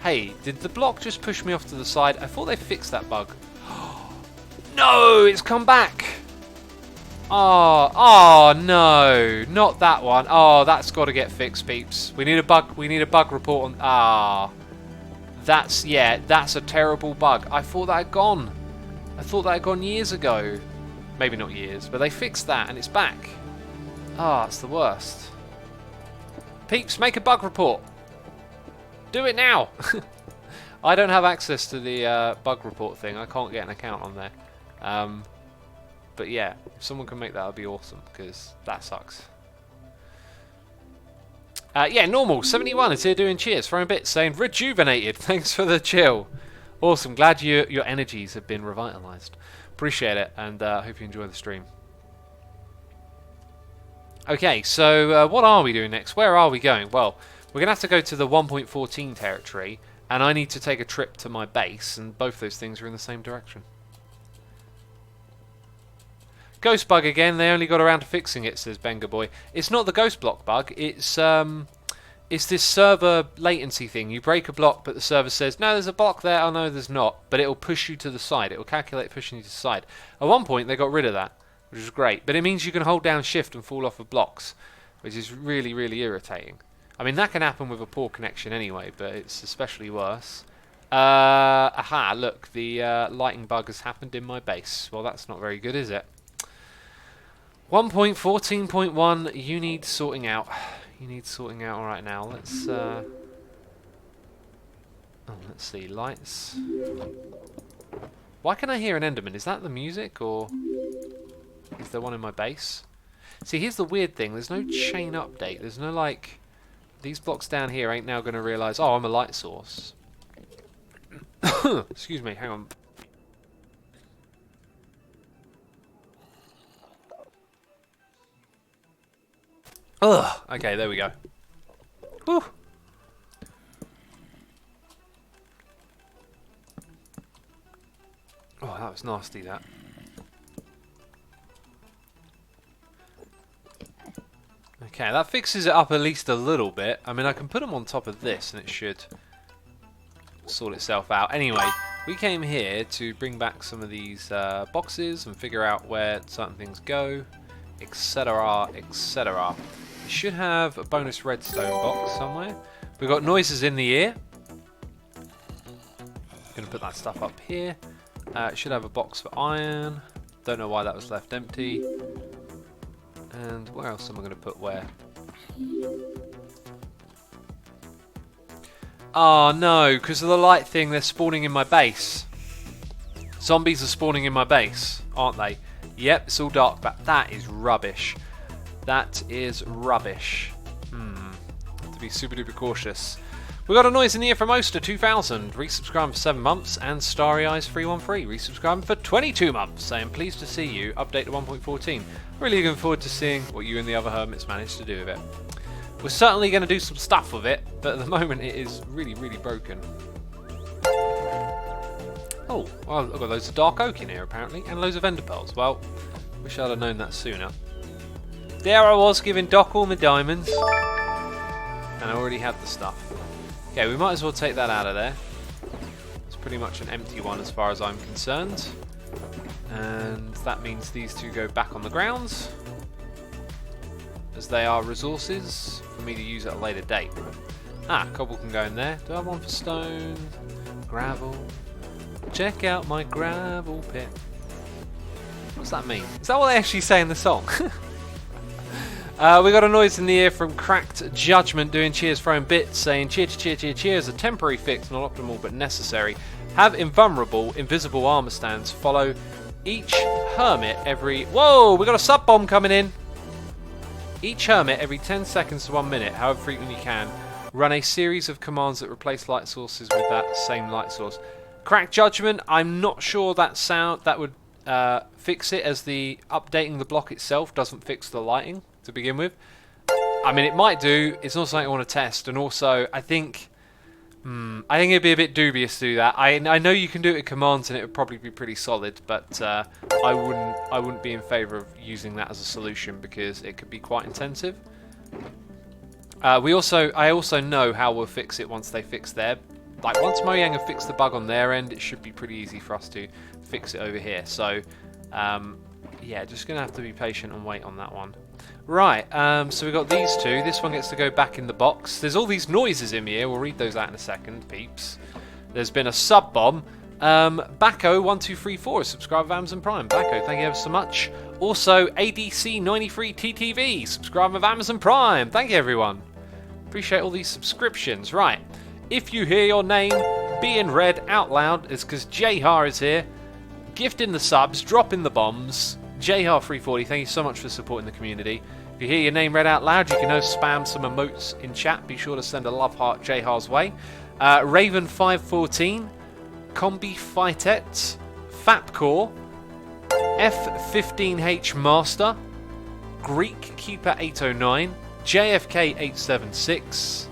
Hey, did the block just push me off to the side? I thought they fixed that bug. No, it's come back. Oh no, not that one. Oh, that's got to get fixed, peeps. We need a bug report on. That's a terrible bug. I thought that had gone. I thought that had gone years ago. Maybe not years, but they fixed that and it's back. It's the worst. Peeps, make a bug report. Do it now. I don't have access to the bug report thing. I can't get an account on there. But yeah, if someone can make that, that'd be awesome, because that sucks. Yeah, normal 71 is here doing cheers, throwing bits, saying rejuvenated. Thanks for the chill. Awesome. Glad your energies have been revitalized. Appreciate it, and hope you enjoy the stream. Okay, so what are we doing next? Where are we going? Well, we're gonna have to go to the 1.14 territory, and I need to take a trip to my base, and both those things are in the same direction. Ghost bug again, they only got around to fixing it, says Benga Boy. It's not the ghost block bug, it's it's this server latency thing. You break a block, but the server says, no, there's a block there. Oh, no, there's not. But it'll push you to the side. It will calculate pushing you to the side. At one point, they got rid of that, which is great. But it means you can hold down shift and fall off of blocks, which is really, really irritating. I mean, that can happen with a poor connection anyway, but it's especially worse. Aha, look, the lighting bug has happened in my base. Well, that's not very good, is it? 1.14.1, you need sorting out. You need sorting out right now. Let's see, lights. Why can I hear an Enderman? Is that the music, or is there one in my base? See, here's the weird thing. There's no chain update. There's no, like, these blocks down here ain't now going to realise, oh, I'm a light source. Excuse me, hang on. Ugh. Okay, there we go. Whew. Oh, that was nasty, that. Okay, that fixes it up at least a little bit. I mean, I can put them on top of this and it should sort itself out. Anyway, we came here to bring back some of these boxes and figure out where certain things go, etc, etc. We should have a bonus redstone box somewhere. We've got noises in the ear. Gonna put that stuff up here. It should have a box for iron. Don't know why that was left empty. And where else am I going to put where? Oh no, because of the light thing, they're spawning in my base. Zombies are spawning in my base, aren't they? Yep, it's all dark, but that is rubbish. That is rubbish. Have to be super duper cautious. We got a noise in the ear from Oster2000, resubscribing for 7 months, and Starry Eyes 313, resubscribing for 22 months, saying pleased to see you, update to 1.14. Really looking forward to seeing what you and the other hermits managed to do with it. We're certainly going to do some stuff with it, but at the moment it is really, really broken. Oh, well, I've got loads of dark oak in here apparently, and loads of ender pearls. Well, wish I'd have known that sooner. There I was giving Doc all my diamonds, and I already had the stuff. Okay, we might as well take that out of there. It's pretty much an empty one as far as I'm concerned. And that means these two go back on the ground, as they are resources for me to use at a later date. Ah, cobble can go in there. Do I have one for stone? Gravel. Check out my gravel pit. What's that mean? Is that what they actually say in the song? We got a noise in the ear from Cracked Judgment doing cheers throwing bits, saying cheer to cheer cheer cheers, a temporary fix, not optimal but necessary. Have invulnerable, invisible armor stands. Follow each hermit every... Whoa, we got a sub bomb coming in. Each hermit every 10 seconds to 1 minute, however frequently you can. Run a series of commands that replace light sources with that same light source. Cracked Judgment, I'm not sure that would fix it, as the updating the block itself doesn't fix the lighting to begin with. I mean, it might do. It's not something I want to test, and also I think it'd be a bit dubious to do that. I know you can do it with commands, and it would probably be pretty solid, but I wouldn't be in favour of using that as a solution because it could be quite intensive. I also know how we'll fix it once they fix their. Like once Mojang have fixed the bug on their end, it should be pretty easy for us to fix it over here. So yeah, just gonna have to be patient and wait on that one. Right, so we've got these two. This one gets to go back in the box. There's all these noises in here. We'll read those out in a second, peeps. There's been a sub bomb. Bacco1234 is subscribed with Amazon Prime. Bacco, thank you ever so much. Also, ADC93TTV, subscribed with Amazon Prime. Thank you, everyone. Appreciate all these subscriptions. Right, if you hear your name being read out loud, it's because Jahar is here. Gifting the subs, dropping the bombs. Jahar340, thank you so much for supporting the community. If you hear your name read out loud, you can now spam some emotes in chat. Be sure to send a love heart Jahar's way. Raven514, Combi Fightet, Fapcore, F15H Master, Greek Keeper 809, JFK876,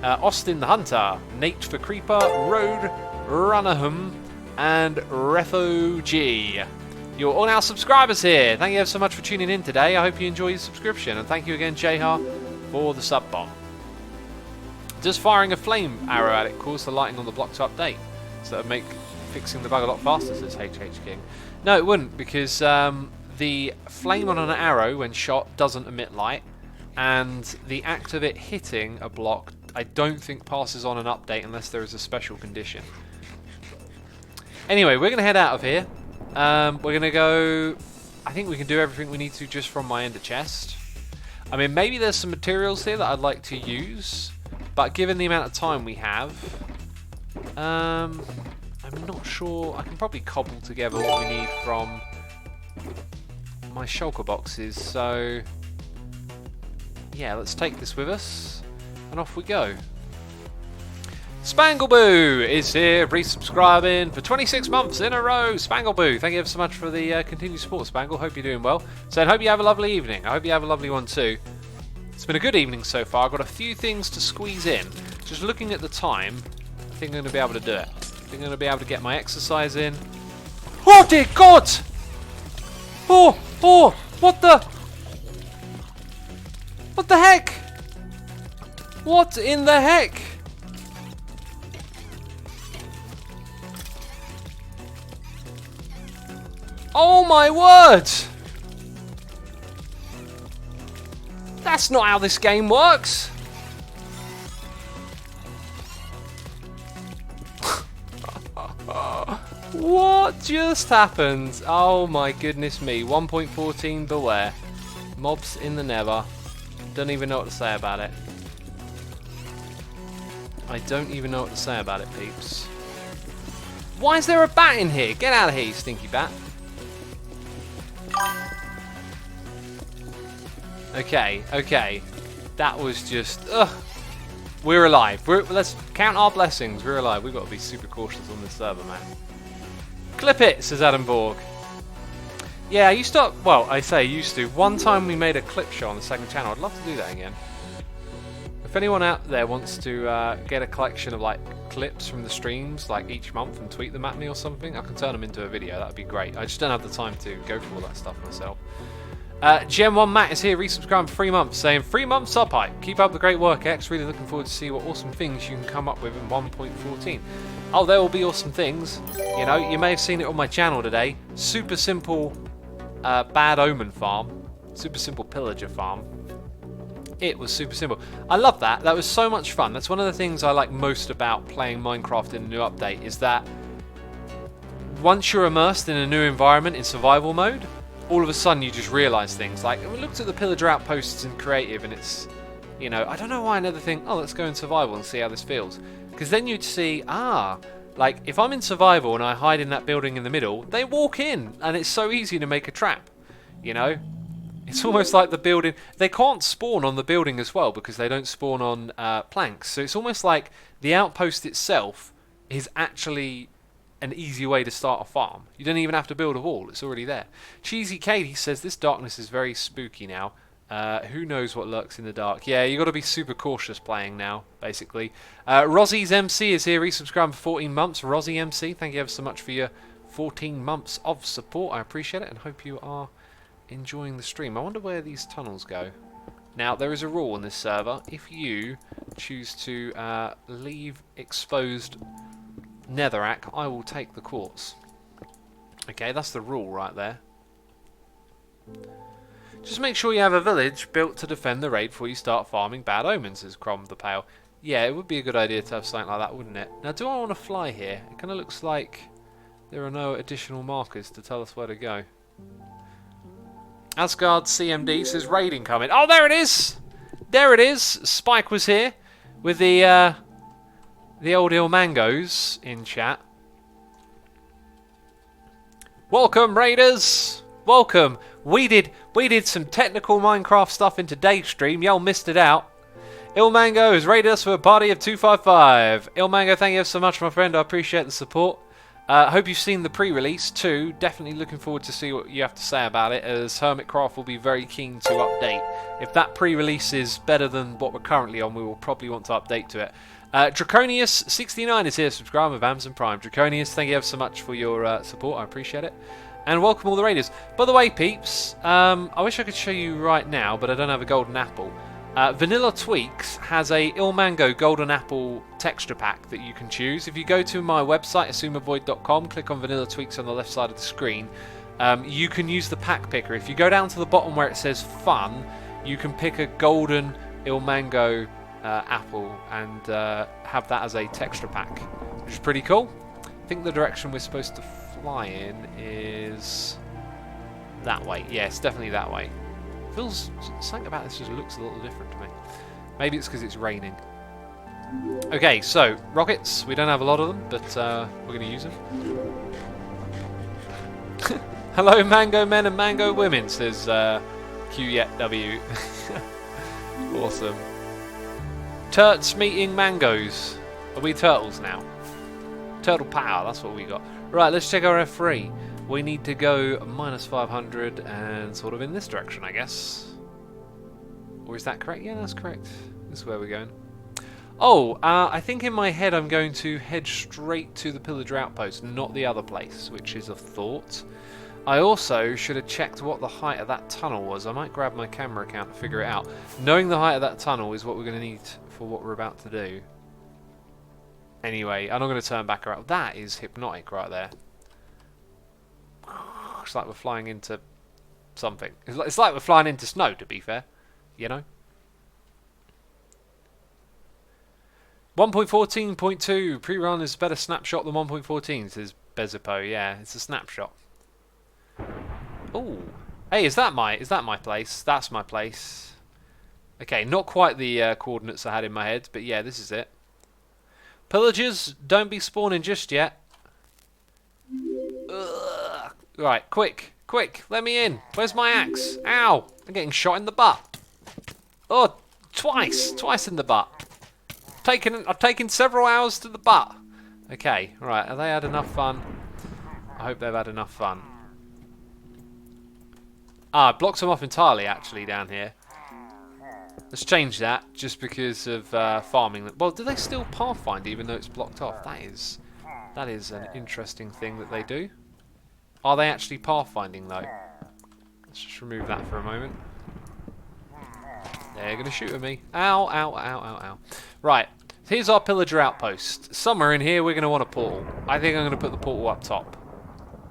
Austin the Hunter, Nate for Creeper, Road Runnerham, and Refo G. You're all now subscribers here. Thank you ever so much for tuning in today. I hope you enjoy your subscription, and thank you again, Jahar, for the sub bomb. Does firing a flame arrow at it cause the lighting on the block to update? So that would make fixing the bug a lot faster, says HH King. No, it wouldn't, because the flame on an arrow when shot doesn't emit light, and the act of it hitting a block I don't think passes on an update unless there is a special condition. Anyway, we're going to head out of here. We're going to go... I think we can do everything we need to just from my ender chest. I mean, maybe there's some materials here that I'd like to use, but given the amount of time we have, I'm not sure. I can probably cobble together what we need from my shulker boxes. So, yeah, let's take this with us, and off we go. Spangleboo is here, resubscribing for 26 months in a row. Spangleboo, thank you ever so much for the continued support, Spangle. Hope you're doing well. So I hope you have a lovely evening. I hope you have a lovely one too. It's been a good evening so far. I've got a few things to squeeze in. Just looking at the time, I think I'm going to be able to do it. I think I'm going to be able to get my exercise in. Oh dear God! Oh, what the? What the heck? What in the heck? Oh my word! That's not how this game works! What just happened? Oh my goodness me. 1.14 beware. Mobs in the Nether. Don't even know what to say about it. I don't even know what to say about it, peeps. Why is there a bat in here? Get out of here, you stinky bat. Okay. That was just... Ugh. We're alive. Let's count our blessings. We're alive. We've got to be super cautious on this server, man. Clip it, says Adam Borg. Yeah, I used to... Well, I say used to. One time we made a clip show on the second channel. I'd love to do that again. If anyone out there wants to get a collection of like clips from the streams like each month and tweet them at me or something, I can turn them into a video. That'd be great. I just don't have the time to go through all that stuff myself. Gem 1 Matt is here, resubscribing for 3 months, saying 3 months up hype. Keep up the great work, X. Really looking forward to see what awesome things you can come up with in 1.14. Oh, there will be awesome things. You know, you may have seen it on my channel today. Super simple bad omen farm. Super simple pillager farm. It was super simple. I love that. That was so much fun. That's one of the things I like most about playing Minecraft in a new update, is that once you're immersed in a new environment in survival mode, all of a sudden you just realise things. Like, we looked at the pillager outposts in creative and it's, you know, I don't know why I never think, oh, let's go in survival and see how this feels. Because then you'd see, like, if I'm in survival and I hide in that building in the middle, they walk in and it's so easy to make a trap, you know? It's almost like the building, they can't spawn on the building as well because they don't spawn on planks. So it's almost like the outpost itself is actually an easy way to start a farm. You don't even have to build a wall, it's already there. Cheesy Katie says, this darkness is very spooky now. Who knows what lurks in the dark? Yeah, you got to be super cautious playing now, basically. Rozzie's MC is here, resubscribing for 14 months. Rozzie MC, thank you ever so much for your 14 months of support. I appreciate it and hope you are enjoying the stream. I wonder where these tunnels go. Now, there is a rule on this server. If you choose to leave exposed netherrack, I will take the quartz. Okay, that's the rule right there. Just make sure you have a village built to defend the raid before you start farming bad omens, says Crom the Pale. Yeah, it would be a good idea to have something like that, wouldn't it? Now, do I want to fly here? It kind of looks like there are no additional markers to tell us where to go. Asgard CMD says raiding coming. Oh, there it is! There it is! Spike was here with the old Ilmangos in chat. Welcome, raiders! Welcome! We did some technical Minecraft stuff in today's stream. Y'all missed it out. Ilmango has raided us with a party of 255. Ilmango, thank you so much, my friend. I appreciate the support. Hope you've seen the pre-release too. Definitely looking forward to see what you have to say about it, as Hermitcraft will be very keen to update. If that pre-release is better than what we're currently on, we will probably want to update to it. Draconius69 is here, subscribing with Amazon Prime. Draconius, thank you ever so much for your support. I appreciate it. And welcome all the raiders. By the way, peeps, I wish I could show you right now, but I don't have a golden apple. Vanilla Tweaks has a Ilmango Golden Apple texture pack that you can choose. If you go to my website, assumeavoid.com, click on Vanilla Tweaks on the left side of the screen, you can use the pack picker. If you go down to the bottom where it says Fun, you can pick a golden Ilmango apple and have that as a texture pack, which is pretty cool. I think the direction we're supposed to fly in is that way. Yeah, it's definitely that way. Feels something about this just looks a little different to me. Maybe it's because it's raining. Okay, so rockets. We don't have a lot of them, but we're going to use them. Hello, mango men and mango women, says QYetW. Awesome. Turts meeting mangoes. Are we turtles now? Turtle power. That's what we got. Right, let's check our F3. We need to go -500 and sort of in this direction, I guess. Or is that correct? Yeah, that's correct. This is where we're going. Oh, I think in my head I'm going to head straight to the pillager outpost, not the other place, which is a thought. I also should have checked what the height of that tunnel was. I might grab my camera account and figure it out. Knowing the height of that tunnel is what we're going to need for what we're about to do. Anyway, I'm not going to turn back around. That is hypnotic right there. It's like we're flying into something. It's like we're flying into snow, to be fair. You know? 1.14.2 pre-run is a better snapshot than 1.14, says Bezipo. Yeah, it's a snapshot. Oh, hey, is that my place? That's my place. Okay, not quite the coordinates I had in my head, but yeah, this is it. Pillagers, don't be spawning just yet. Ugh. Right, quick, let me in. Where's my axe? Ow, I'm getting shot in the butt. Oh, twice in the butt. I've taken several hours to the butt. Okay, right, have they had enough fun? I hope they've had enough fun. Ah, it blocks them off entirely, actually, down here. Let's change that, just because of farming. Well, do they still pathfind even though it's blocked off? That is an interesting thing that they do. Are they actually pathfinding, though? Let's just remove that for a moment. They're going to shoot at me. Ow, ow, ow, ow, ow. Right, here's our pillager outpost. Somewhere in here we're going to want a portal. I think I'm going to put the portal up top.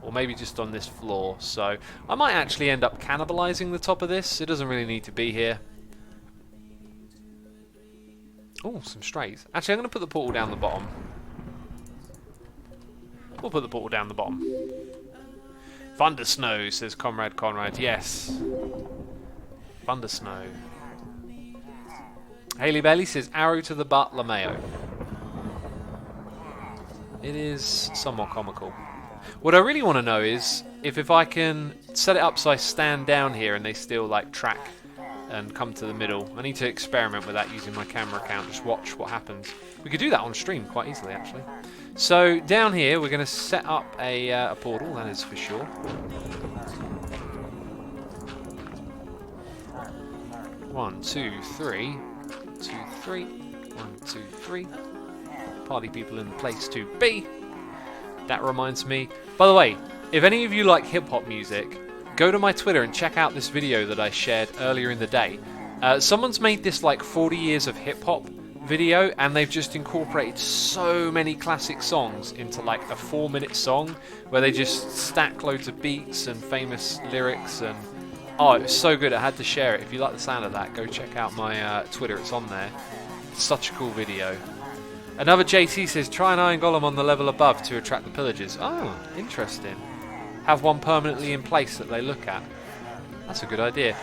Or maybe just on this floor. So I might actually end up cannibalizing the top of this. It doesn't really need to be here. Oh, some strays. Actually, I'm going to put the portal down the bottom. We'll put the portal down the bottom. Thunder Snow, says Comrade Conrad. Yes. Thunder Snow. Haley Bailey says arrow to the butt, LaMayo. It is somewhat comical. What I really want to know is if I can set it up so I stand down here and they still like track and come to the middle. I need to experiment with that using my camera account, just watch what happens. We could do that on stream quite easily, actually. So down here we're going to set up a portal, that is for sure. One, two, three. 2, 3. 1, 2, 3. Party people in the place to be. That reminds me. By the way, if any of you like hip-hop music, go to my Twitter and check out this video that I shared earlier in the day. Someone's made this like 40 years of hip-hop video, and they've just incorporated so many classic songs into like a 4-minute song where they just stack loads of beats and famous lyrics, and oh, it was so good I had to share it. If you like the sound of that, go check out my Twitter, it's on there. It's such a cool video. Another JT says try an iron golem on the level above to attract the pillagers. Oh, interesting. Have one permanently in place that they look at. That's a good idea.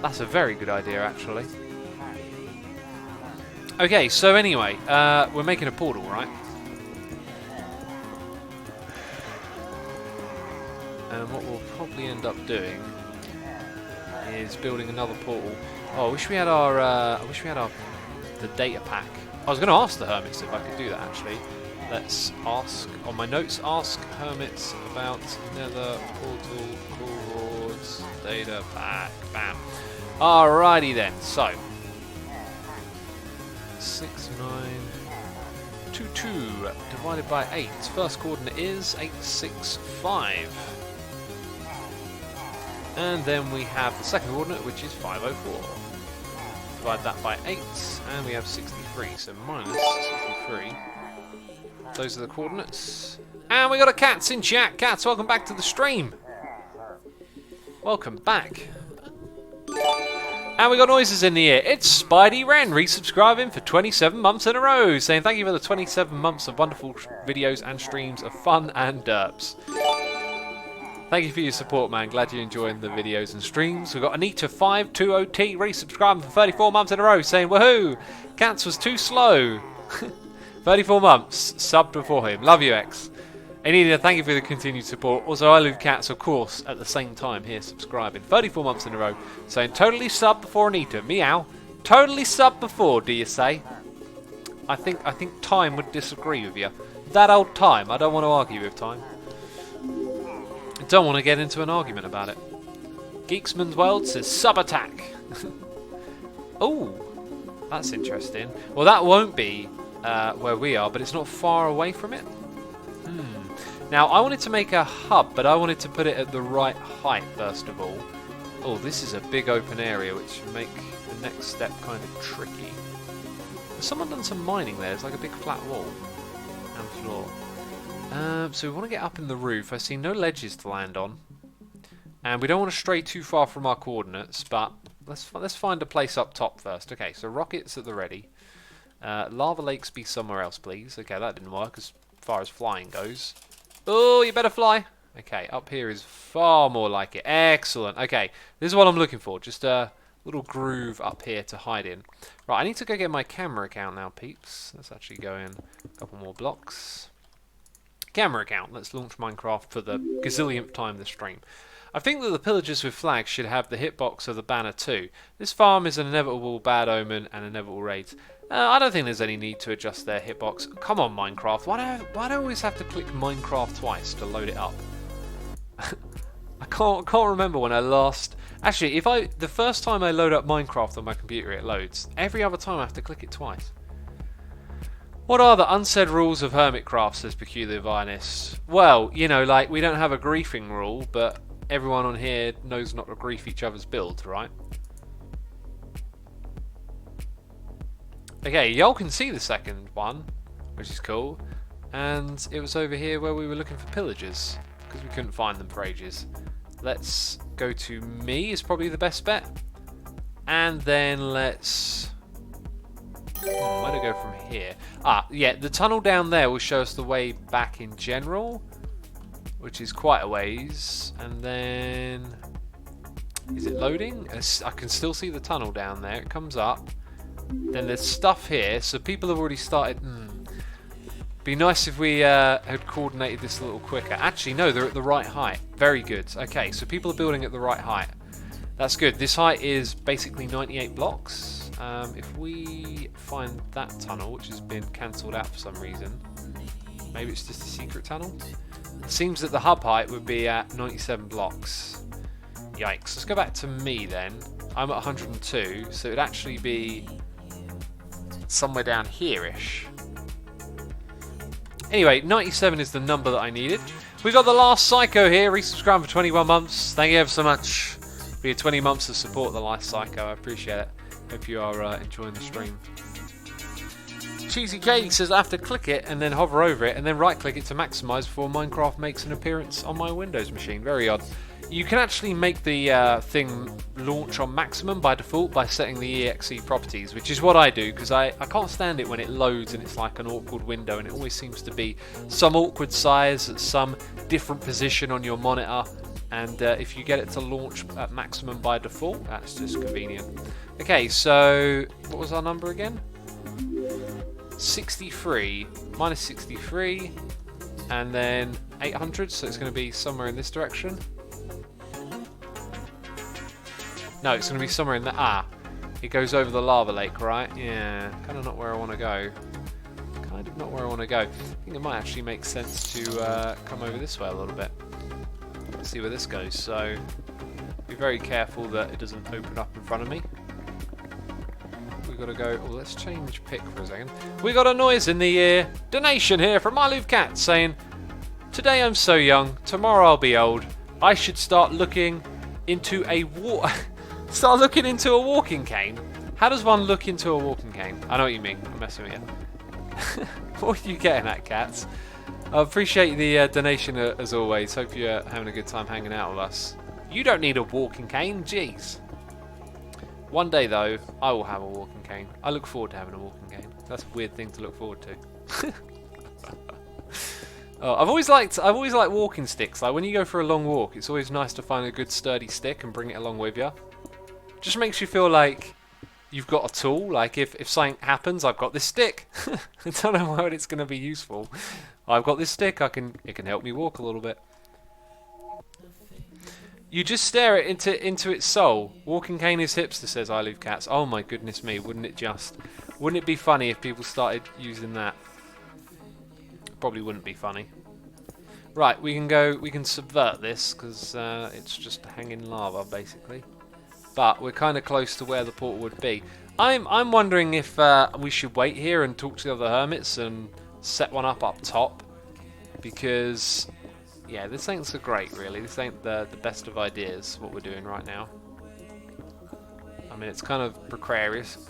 That's a very good idea, actually. Okay, so anyway, we're making a portal, right? And what we'll probably end up doing is building another portal. Oh, I wish we had the data pack. I was going to ask the hermits if I could do that, actually. Let's ask, on my notes, ask hermits about Nether portal cohorts data pack. Bam. Alrighty then, so 6922 divided by 8. First coordinate is 865. And then we have the second coordinate, which is 504. divide that by 8, and we have 63, so minus 63. Those are the coordinates. And we got a Cats in chat. Cats, welcome back to the stream. Welcome back. And we got noises in the ear. It's Spidey Wren resubscribing for 27 months in a row, saying thank you for the 27 months of wonderful videos and streams of fun and derps. Thank you for your support, man. Glad you're enjoying the videos and streams. We've got Anita520T resubscribing for 34 months in a row, saying woohoo! Cats was too slow. 34 months, subbed before him. Love you, X. Anita, thank you for the continued support. Also, I Love Cats, of course, at the same time here subscribing. 34 months in a row, saying totally subbed before Anita. Meow. Totally subbed before, do you say? I think Time would disagree with you. That old Time. I don't want to argue with Time. I don't want to get into an argument about it. Geeksman's World says sub attack. Oh, that's interesting. Well, that won't be where we are, but it's not far away from it. Now, I wanted to make a hub, but I wanted to put it at the right height, first of all. Oh, this is a big open area, which would make the next step kind of tricky. Has someone done some mining there? It's like a big flat wall and floor. So we want to get up in the roof. I see no ledges to land on. And we don't want to stray too far from our coordinates, but let's find a place up top first. Okay, so rockets at the ready. Lava lakes be somewhere else, please. Okay, that didn't work as far as flying goes. Oh, you better fly. Okay, up here is far more like it. Excellent. Okay, this is what I'm looking for. Just a little groove up here to hide in. Right, I need to go get my camera account now, peeps. Let's actually go in a couple more blocks. Camera account. Let's launch Minecraft for the gazillionth time this stream. I think that the pillagers with flags should have the hitbox of the banner too. This farm is an inevitable bad omen and inevitable raids. I don't think there's any need to adjust their hitbox. Come on, Minecraft. Why do I always have to click Minecraft twice to load it up? I can't remember when I last... Actually, the first time I load up Minecraft on my computer, it loads. Every other time I have to click it twice. What are the unsaid rules of Hermitcraft, says Peculiar Violinist? Well, you know, like, we don't have a griefing rule, but everyone on here knows not to grief each other's builds, right? Okay, y'all can see the second one, which is cool. And it was over here where we were looking for pillagers, because we couldn't find them for ages. Let's go to me, is probably the best bet. And then let's... where to go from here? Ah, yeah, the tunnel down there will show us the way back in general, which is quite a ways. And then... is it loading? I can still see the tunnel down there. It comes up. Then there's stuff here, so people have already started... Be nice if we had coordinated this a little quicker. Actually, no, they're at the right height. Very good. Okay, so people are building at the right height. That's good. This height is basically 98 blocks. If we find that tunnel, which has been cancelled out for some reason, maybe it's just a secret tunnel? It seems that the hub height would be at 97 blocks. Yikes. Let's go back to me then. I'm at 102, so it'd actually be somewhere down here-ish. Anyway, 97 is the number that I needed. We got the last Psycho here, resubscribed for 21 months. Thank you ever so much for your 20 months of support, the last Psycho. I appreciate it. Hope you are enjoying the stream. Cheesy Cake says I have to click it and then hover over it and then right click it to maximize before Minecraft makes an appearance on my Windows machine. Very odd. You can actually make the thing launch on maximum by default by setting the exe properties, which is what I do because I can't stand it when it loads and it's like an awkward window and it always seems to be some awkward size at some different position on your monitor, and if you get it to launch at maximum by default, that's just convenient. Okay, so what was our number again? 63 minus 63 and then 800, so it's going to be somewhere in this direction. No, it's going to be somewhere in the... it goes over the lava lake, right? Yeah, kind of not where I want to go. Kind of not where I want to go. I think it might actually make sense to come over this way a little bit. Let's see where this goes. So, be very careful that it doesn't open up in front of me. We've got to go... oh, let's change pick for a second. We got a noise in the ear. Donation here from My Love Cat saying, today I'm so young, tomorrow I'll be old. I should start looking into a walking cane. How does one look into a walking cane? I know what you mean. I'm messing with you. What are you getting at, cats? I appreciate the donation as always. Hope you're having a good time hanging out with us. You don't need a walking cane, jeez. One day though, I will have a walking cane. I look forward to having a walking cane. That's a weird thing to look forward to. Oh, I've always liked walking sticks. Like when you go for a long walk, it's always nice to find a good sturdy stick and bring it along with you. Just makes you feel like you've got a tool. Like if something happens, I've got this stick. I don't know how it's going to be useful. I've got this stick. It can help me walk a little bit. You just stare it into its soul. Walking cane is hipster, says I Leave Cats. Oh my goodness me, wouldn't it be funny if people started using that? Probably wouldn't be funny. Right, we can subvert this because it's just hanging lava basically. But we're kind of close to where the portal would be. I'm wondering if we should wait here and talk to the other hermits and set one up top, because yeah, this ain't so great really. This ain't the best of ideas what we're doing right now. I mean, it's kind of precarious,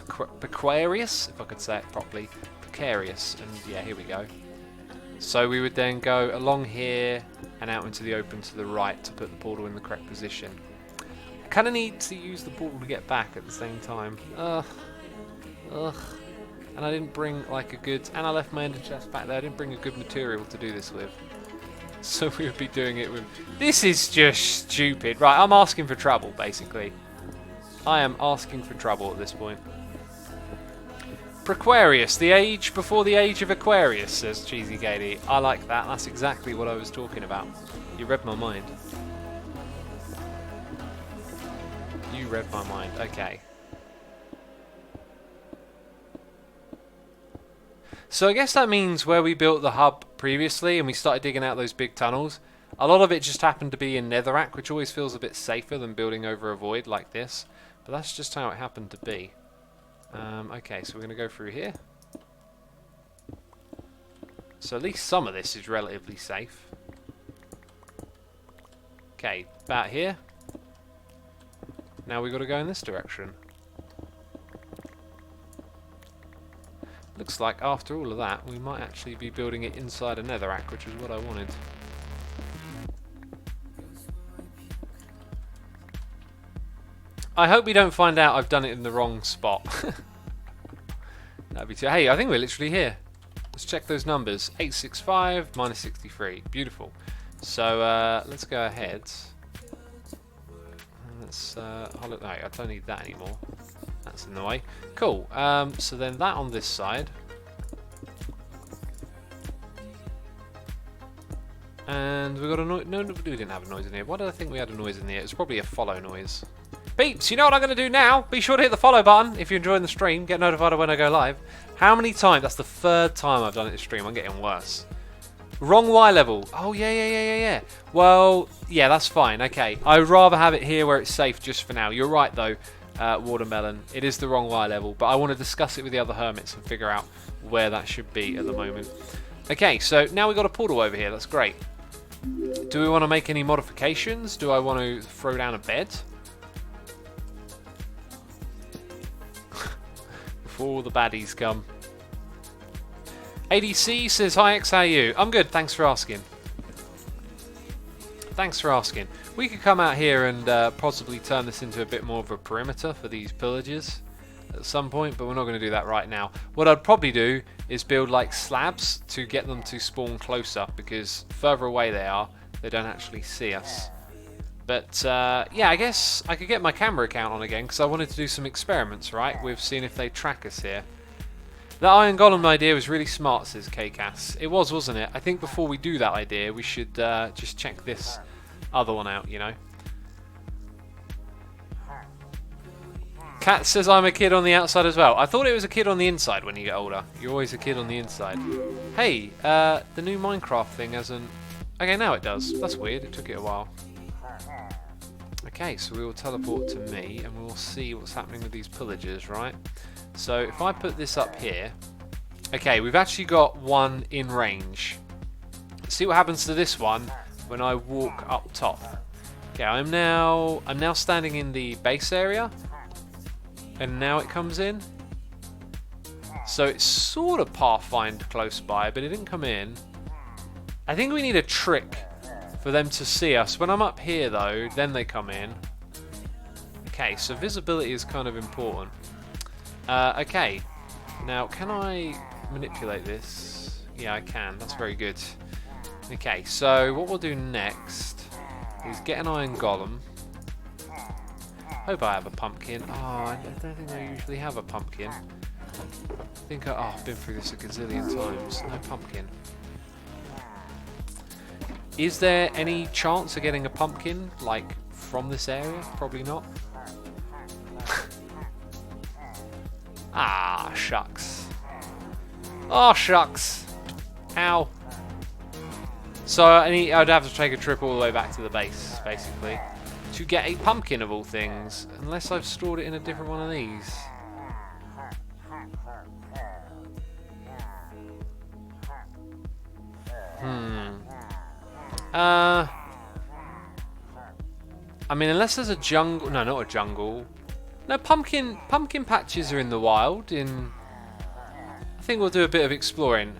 if I could say it properly, precarious. And yeah, here we go. So we would then go along here and out into the open to the right to put the portal in the correct position. I kind of need to use the portal to get back at the same time. Ugh. And I didn't bring like a good... And I left my ender chest back there. I didn't bring a good material to do this with. So we would be doing it with... This is just stupid. Right, I'm asking for trouble, basically. I am asking for trouble at this point. Prequarius, the age before the age of Aquarius, says Cheesy Katie. I like that. That's exactly what I was talking about. You read my mind. You read my mind. Okay. So I guess that means where we built the hub previously and we started digging out those big tunnels, a lot of it just happened to be in Netherrack, which always feels a bit safer than building over a void like this. But that's just how it happened to be. Okay, so we're going to go through here. So at least some of this is relatively safe. Okay, about here. Now we've got to go in this direction. Looks like after all of that, we might actually be building it inside a Netherrack, which is what I wanted. I hope we don't find out I've done it in the wrong spot. That'd be too... Hey, I think we're literally here. Let's check those numbers. 865 minus 63. Beautiful. So let's go ahead. Let's... oh, look, no, I don't need that anymore. That's in the way. Cool. So then that on this side. And we got a noise. No, we didn't have a noise in here. Why did I think we had a noise in here? It was probably a follow noise. Peeps, you know what I'm going to do now? Be sure to hit the follow button if you're enjoying the stream. Get notified when I go live. How many times? That's the third time I've done it this stream. I'm getting worse. Wrong Y level. Oh, yeah. Well, yeah, that's fine. Okay. I'd rather have it here where it's safe just for now. You're right, though, Watermelon. It is the wrong Y level, but I want to discuss it with the other hermits and figure out where that should be at the moment. Okay, so now we've got a portal over here. That's great. Do we want to make any modifications? Do I want to throw down a bed? Before all the baddies come. ADC says, hi X, how are you? I'm good, thanks for asking. Thanks for asking. We could come out here and possibly turn this into a bit more of a perimeter for these pillages at some point, but we're not going to do that right now. What I'd probably do is build like slabs to get them to spawn closer, because further away they are, they don't actually see us. But yeah, I guess I could get my camera account on again, because I wanted to do some experiments, right, with seeing if they track us here. That Iron Golem idea was really smart, says KCAS. It was, wasn't it? I think before we do that idea, we should just check this other one out, you know. Cat says I'm a kid on the outside as well. I thought it was a kid on the inside when you get older. You're always a kid on the inside. Hey, the new Minecraft thing hasn't... Okay, now it does. That's weird. It took it a while. Okay, so we will teleport to me and we'll see what's happening with these pillagers, right? So if I put this up here... Okay, we've actually got one in range. Let's see what happens to this one when I walk up top. Okay, I'm now standing in the base area. And now it comes in. So it's sort of pathfind close by, but it didn't come in. I think we need a trick for them to see us. When I'm up here though, then they come in. Okay, so visibility is kind of important. Okay, now can I manipulate this? Yeah, I can. That's very good. Okay, so what we'll do next is get an iron golem. Hope I have a pumpkin. Oh, I don't think I usually have a pumpkin. I think I've been through this a gazillion times. No pumpkin. Is there any chance of getting a pumpkin, like, from this area? Probably not. Ah, shucks. Oh, shucks. Ow. So I'd have to take a trip all the way back to the base, basically, to get a pumpkin of all things, unless I've stored it in a different one of these. I mean, unless there's a jungle. No, not a jungle. No, pumpkin patches are in the wild. I think we'll do a bit of exploring.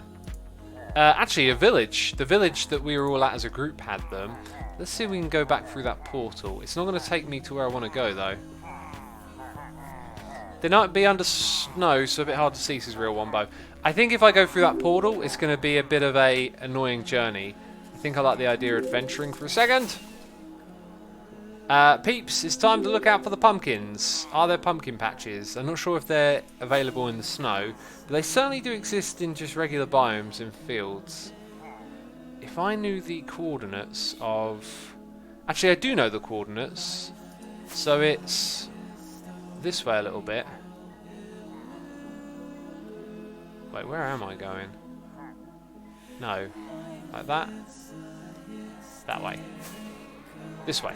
Actually, a village. The village that we were all at as a group had them. Let's see if we can go back through that portal. It's not going to take me to where I want to go, though. They might be under snow, so a bit hard to see. This is real Wombo. I think if I go through that portal, it's going to be a bit of a annoying journey. I think I like the idea of adventuring for a second. Peeps, it's time to look out for the pumpkins. Are there pumpkin patches? I'm not sure if they're available in the snow, but they certainly do exist in just regular biomes and fields. If I knew the coordinates of... Actually, I do know the coordinates. So it's this way a little bit. Wait, where am I going? No. Like that? That way. This way.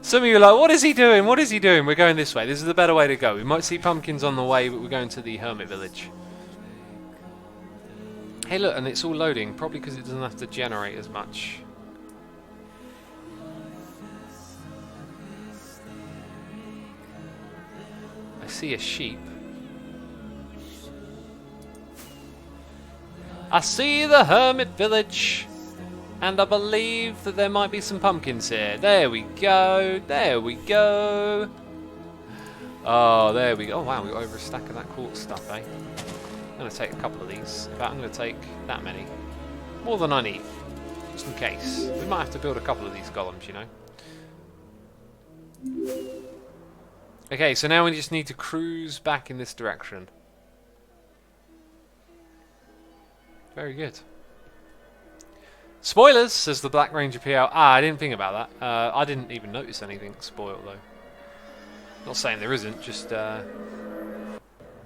Some of you are like, what is he doing? What is he doing? We're going this way. This is the better way to go. We might see pumpkins on the way, but we're going to the hermit village. Hey, look, and it's all loading. Probably because it doesn't have to generate as much. I see a sheep. I see the hermit village. And I believe that there might be some pumpkins here. There we go. There we go. Oh, there we go. Oh, wow. We got over a stack of that quartz stuff, eh? I'm going to take a couple of these. In fact, I'm going to take that many. More than I need. Just in case. We might have to build a couple of these golems, you know. Okay, so now we just need to cruise back in this direction. Very good. Spoilers, says the Black Ranger PL. Ah, I didn't think about that. I didn't even notice anything spoiled, though. Not saying there isn't, just I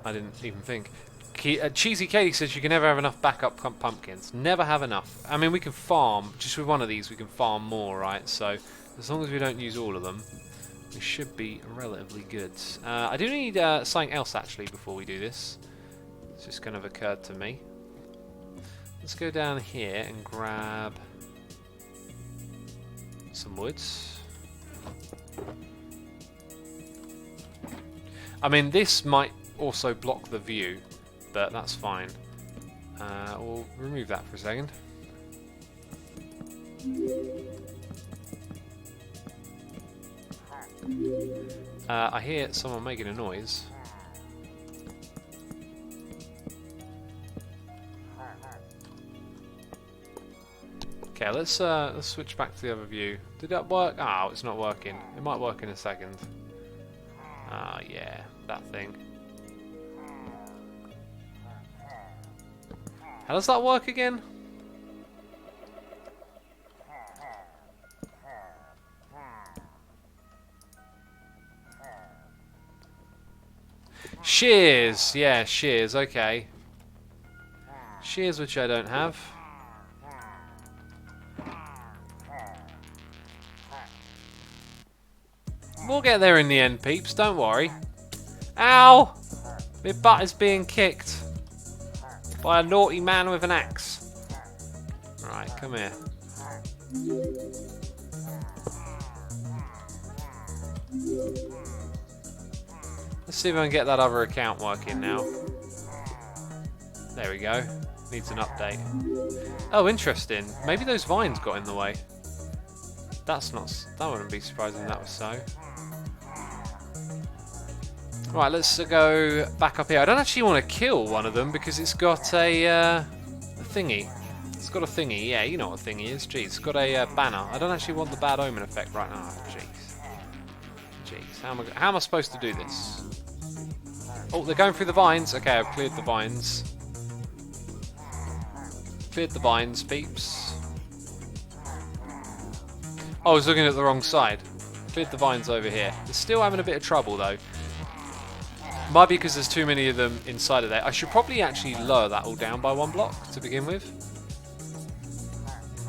didn't even think. Cheesy Katie says you can never have enough backup pumpkins. Never have enough. I mean, we can farm. Just with one of these, we can farm more, right? So, as long as we don't use all of them, we should be relatively good. I do need something else, actually, before we do this. It's just kind of occurred to me. Let's go down here and grab some woods. I mean, this might also block the view, but that's fine. We'll remove that for a second. I hear someone making a noise. Okay, let's switch back to the other view. Did that work? Oh, it's not working. It might work in a second. Ah, yeah, that thing. How does that work again? Shears! Yeah, shears, okay. Shears, which I don't have. We'll get there in the end, peeps, don't worry. Ow! My butt is being kicked by a naughty man with an axe. Right, come here. Let's see if I can get that other account working now. There we go. Needs an update. Oh, interesting. Maybe those vines got in the way. That's not... That wouldn't be surprising if that was so. Right, let's go back up here. I don't actually want to kill one of them because it's got a thingy. It's got a thingy. Yeah, you know what a thingy is. Jeez, it's got a banner. I don't actually want the bad omen effect right now. Jeez. Jeez, how am I supposed to do this? Oh, they're going through the vines. Okay, I've cleared the vines. Cleared the vines, peeps. Oh, I was looking at the wrong side. Cleared the vines over here. They're still having a bit of trouble, though. Might be because there's too many of them inside of there. I should probably actually lower that all down by 1 block to begin with.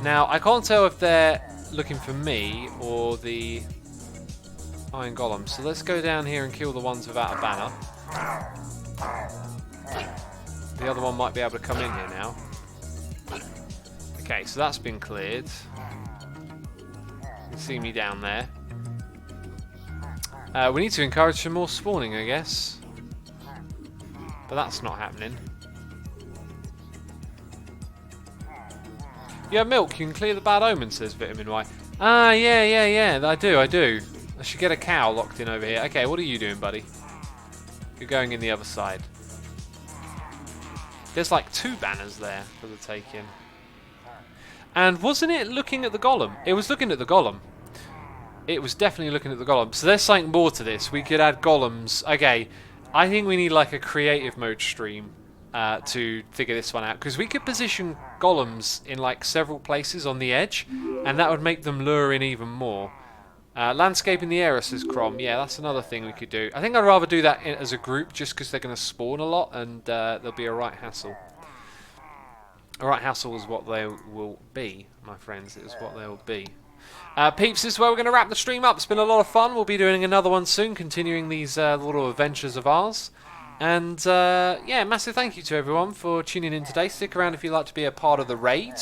Now, I can't tell if they're looking for me or the iron golem. So let's go down here and kill the ones without a banner. The other one might be able to come in here now. Okay, so that's been cleared. You can see me down there. We need to encourage some more spawning, I guess. But that's not happening. You have milk, you can clear the bad omen, says Vitamin Y. Ah, yeah, I do. I should get a cow locked in over here. Okay, what are you doing, buddy? You're going in the other side. There's like 2 banners there for the taking. And wasn't it looking at the golem? It was looking at the golem. It was definitely looking at the golem. So there's something more to this. We could add golems. Okay, I think we need like a creative mode stream to figure this one out. Because we could position golems in like several places on the edge. And that would make them lure in even more. Landscaping the area, says Crom. Yeah, that's another thing we could do. I think I'd rather do that as a group just because they're going to spawn a lot. And there'll be a right hassle. A right hassle is what they will be, my friends. It is what they will be. Peeps, this is where we're going to wrap the stream up. It's been a lot of fun. We'll be doing another one soon, continuing these little adventures of ours. And yeah, massive thank you to everyone for tuning in today. Stick around if you'd like to be a part of the raid.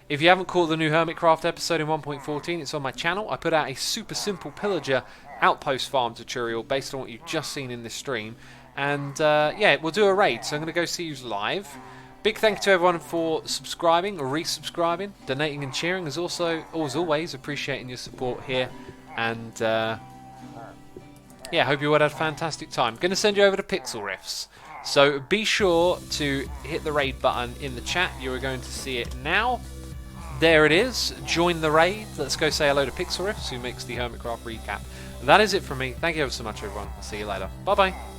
If you haven't caught the new Hermitcraft episode in 1.14, it's on my channel. I put out a super simple pillager outpost farm tutorial based on what you've just seen in this stream. And yeah, we'll do a raid, so I'm going to go see you live. Big thank you to everyone for subscribing or resubscribing, donating and cheering. As always, appreciating your support here. And yeah, hope you all had a fantastic time. Going to send you over to Pixel Riffs. So be sure to hit the raid button in the chat. You are going to see it now. There it is. Join the raid. Let's go say hello to Pixel Riffs, who makes the Hermitcraft recap. That is it from me. Thank you ever so much, everyone. I'll see you later. Bye-bye.